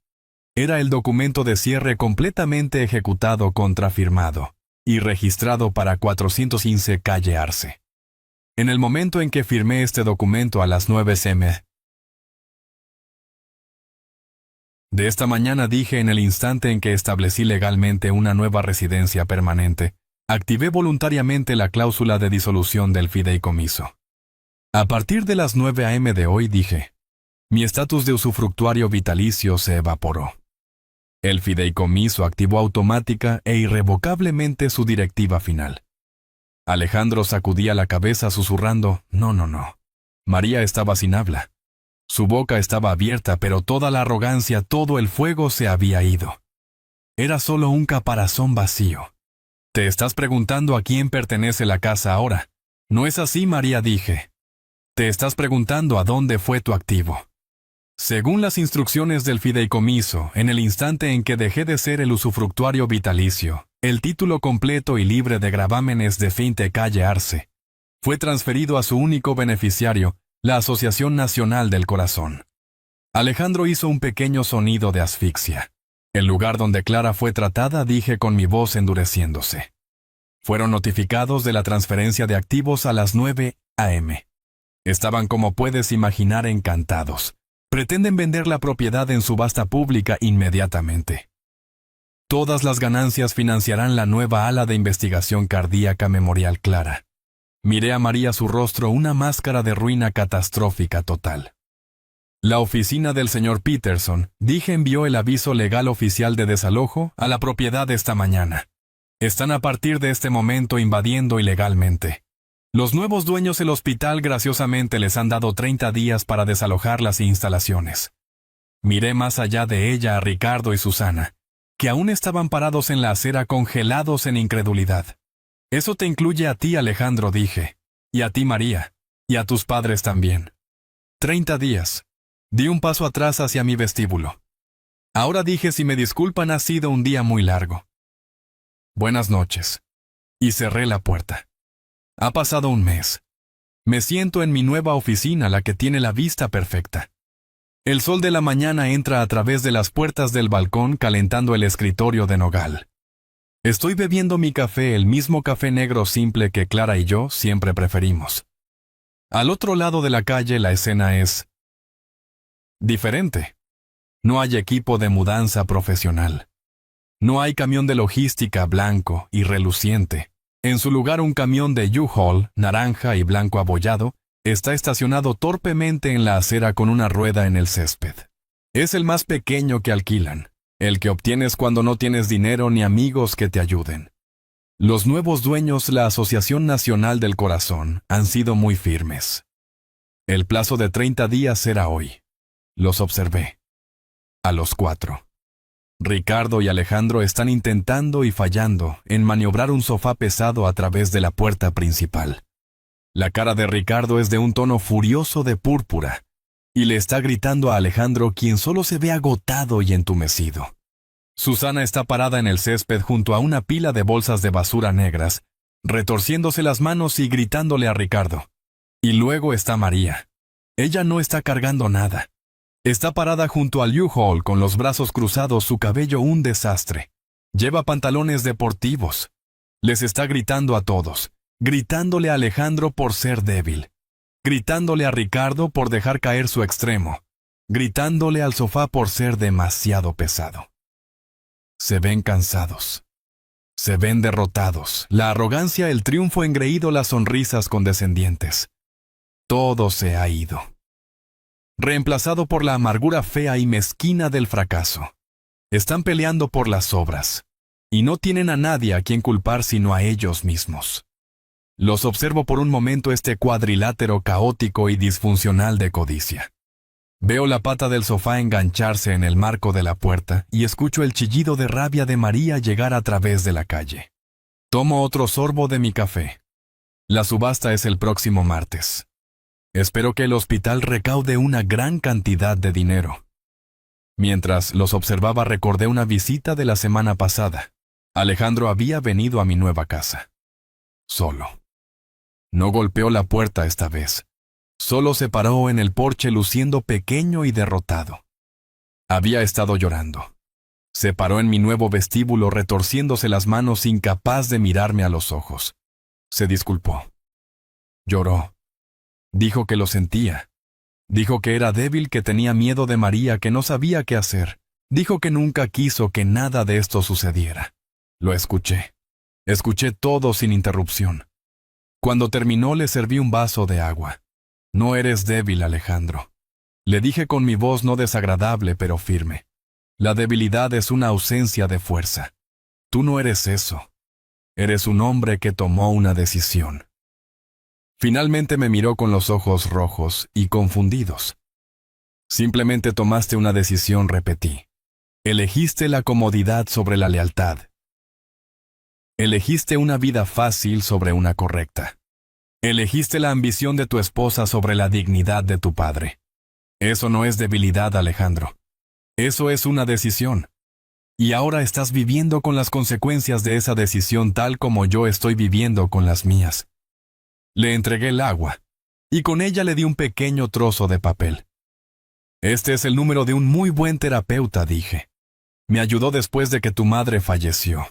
Era el documento de cierre completamente ejecutado, contrafirmado y registrado para 415 calle Arce. En el momento en que firmé este documento a las 9 m. de esta mañana, dije, en el instante en que establecí legalmente una nueva residencia permanente, Activé voluntariamente la cláusula de disolución del fideicomiso. A partir de las 9 a.m. de hoy dije, mi estatus de usufructuario vitalicio se evaporó. El fideicomiso activó automática e irrevocablemente su directiva final. Alejandro sacudía la cabeza susurrando, no, no, no. María estaba sin habla. Su boca estaba abierta, pero toda la arrogancia, todo el fuego se había ido. Era solo un caparazón vacío. Te estás preguntando a quién pertenece la casa ahora. No es así, María, dije. Te estás preguntando a dónde fue tu activo. Según las instrucciones del fideicomiso, en el instante en que dejé de ser el usufructuario vitalicio, el título completo y libre de gravámenes de Finte Calle Arce fue transferido a su único beneficiario, la Asociación Nacional del Corazón. Alejandro hizo un pequeño sonido de asfixia. El lugar donde Clara fue tratada, dije con mi voz endureciéndose. Fueron notificados de la transferencia de activos a las 9 a.m. Estaban, como puedes imaginar, encantados. Pretenden vender la propiedad en subasta pública inmediatamente. Todas las ganancias financiarán la nueva ala de investigación cardíaca Memorial Clara. Miré a María, su rostro una máscara de ruina catastrófica total. La oficina del señor Peterson, dije, envió el aviso legal oficial de desalojo a la propiedad esta mañana. Están a partir de este momento invadiendo ilegalmente. Los nuevos dueños del hospital graciosamente les han dado 30 días para desalojar las instalaciones. Miré más allá de ella a Ricardo y Susana, que aún estaban parados en la acera congelados en incredulidad. Eso te incluye a ti, Alejandro, dije, y a ti, María, y a tus padres también. 30 días. Di un paso atrás hacia mi vestíbulo. Ahora dije, si me disculpan, ha sido un día muy largo. Buenas noches. Y cerré la puerta. Ha pasado un mes. Me siento en mi nueva oficina, la que tiene la vista perfecta. El sol de la mañana entra a través de las puertas del balcón calentando el escritorio de nogal. Estoy bebiendo mi café, el mismo café negro simple que Clara y yo siempre preferimos. Al otro lado de la calle la escena es diferente. No hay equipo de mudanza profesional. No hay camión de logística blanco y reluciente. En su lugar, un camión de U-Haul, naranja y blanco abollado, está estacionado torpemente en la acera con una rueda en el césped. Es el más pequeño que alquilan, el que obtienes cuando no tienes dinero ni amigos que te ayuden. Los nuevos dueños, la Asociación Nacional del Corazón, han sido muy firmes. El plazo de 30 días era hoy. Los observé. A los 4. Ricardo y Alejandro están intentando y fallando en maniobrar un sofá pesado a través de la puerta principal. La cara de Ricardo es de un tono furioso de púrpura, y le está gritando a Alejandro, quien solo se ve agotado y entumecido. Susana está parada en el césped junto a una pila de bolsas de basura negras, retorciéndose las manos y gritándole a Ricardo. Y luego está María. Ella no está cargando nada. Está parada junto al U-Haul con los brazos cruzados, su cabello un desastre. Lleva pantalones deportivos. Les está gritando a todos, gritándole a Alejandro por ser débil, gritándole a Ricardo por dejar caer su extremo, gritándole al sofá por ser demasiado pesado. Se ven cansados. Se ven derrotados. La arrogancia, el triunfo engreído, las sonrisas condescendientes. Todo se ha ido. Reemplazado por la amargura fea y mezquina del fracaso. Están peleando por las obras, y no tienen a nadie a quien culpar sino a ellos mismos. Los observo por un momento, este cuadrilátero caótico y disfuncional de codicia. Veo la pata del sofá engancharse en el marco de la puerta y escucho el chillido de rabia de María llegar a través de la calle. Tomo otro sorbo de mi café. La subasta es el próximo martes. Espero que el hospital recaude una gran cantidad de dinero. Mientras los observaba, recordé una visita de la semana pasada. Alejandro había venido a mi nueva casa. Solo. No golpeó la puerta esta vez. Solo se paró en el porche luciendo pequeño y derrotado. Había estado llorando. Se paró en mi nuevo vestíbulo retorciéndose las manos, incapaz de mirarme a los ojos. Se disculpó. Lloró. Dijo que lo sentía. Dijo que era débil, que tenía miedo de María, que no sabía qué hacer. Dijo que nunca quiso que nada de esto sucediera. Lo escuché. Escuché todo sin interrupción. Cuando terminó le serví un vaso de agua. No eres débil, Alejandro. Le dije con mi voz no desagradable pero firme. La debilidad es una ausencia de fuerza. Tú no eres eso. Eres un hombre que tomó una decisión. Finalmente me miró con los ojos rojos y confundidos. Simplemente tomaste una decisión, repetí. Elegiste la comodidad sobre la lealtad. Elegiste una vida fácil sobre una correcta. Elegiste la ambición de tu esposa sobre la dignidad de tu padre. Eso no es debilidad, Alejandro. Eso es una decisión. Y ahora estás viviendo con las consecuencias de esa decisión tal como yo estoy viviendo con las mías. Le entregué el agua, y con ella le di un pequeño trozo de papel. Este es el número de un muy buen terapeuta, dije. Me ayudó después de que tu madre falleció.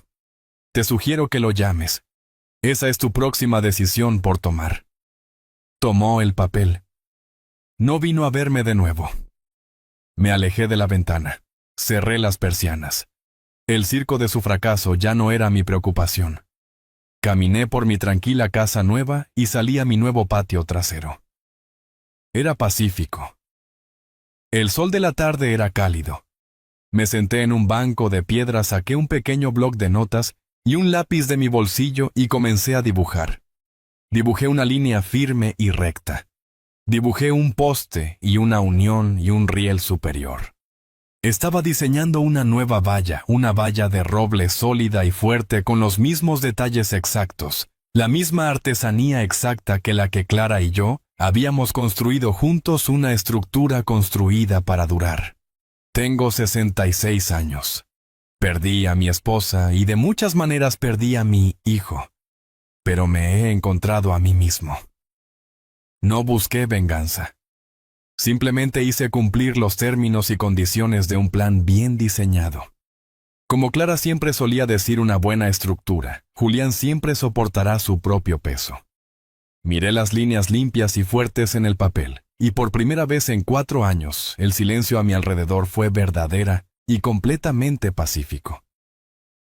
Te sugiero que lo llames. Esa es tu próxima decisión por tomar. Tomó el papel. No vino a verme de nuevo. Me alejé de la ventana. Cerré las persianas. El circo de su fracaso ya no era mi preocupación. Caminé por mi tranquila casa nueva y salí a mi nuevo patio trasero. Era pacífico. El sol de la tarde era cálido. Me senté en un banco de piedra, saqué un pequeño bloc de notas y un lápiz de mi bolsillo y comencé a dibujar. Dibujé una línea firme y recta. Dibujé un poste y una unión y un riel superior. Estaba diseñando una nueva valla, una valla de roble sólida y fuerte con los mismos detalles exactos, la misma artesanía exacta que la que Clara y yo habíamos construido juntos, una estructura construida para durar. Tengo 66 años. Perdí a mi esposa y de muchas maneras perdí a mi hijo, pero me he encontrado a mí mismo. No busqué venganza. Simplemente hice cumplir los términos y condiciones de un plan bien diseñado. Como Clara siempre solía decir, una buena estructura, Julián siempre soportará su propio peso. Miré las líneas limpias y fuertes en el papel, y por primera vez en 4 años, el silencio a mi alrededor fue verdadera y completamente pacífico.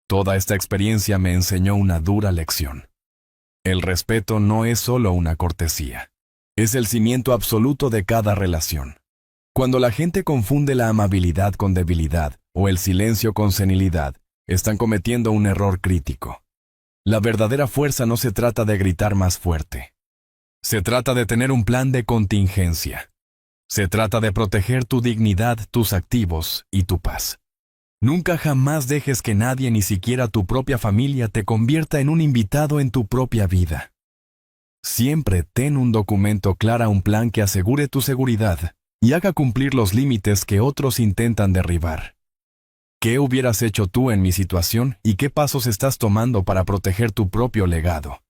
Toda esta experiencia me enseñó una dura lección. El respeto no es solo una cortesía. Es el cimiento absoluto de cada relación. Cuando la gente confunde la amabilidad con debilidad o el silencio con senilidad, están cometiendo un error crítico. La verdadera fuerza no se trata de gritar más fuerte. Se trata de tener un plan de contingencia. Se trata de proteger tu dignidad, tus activos y tu paz. Nunca jamás dejes que nadie, ni siquiera tu propia familia, te convierta en un invitado en tu propia vida. Siempre ten un documento claro, un plan que asegure tu seguridad y haga cumplir los límites que otros intentan derribar. ¿Qué hubieras hecho tú en mi situación y qué pasos estás tomando para proteger tu propio legado?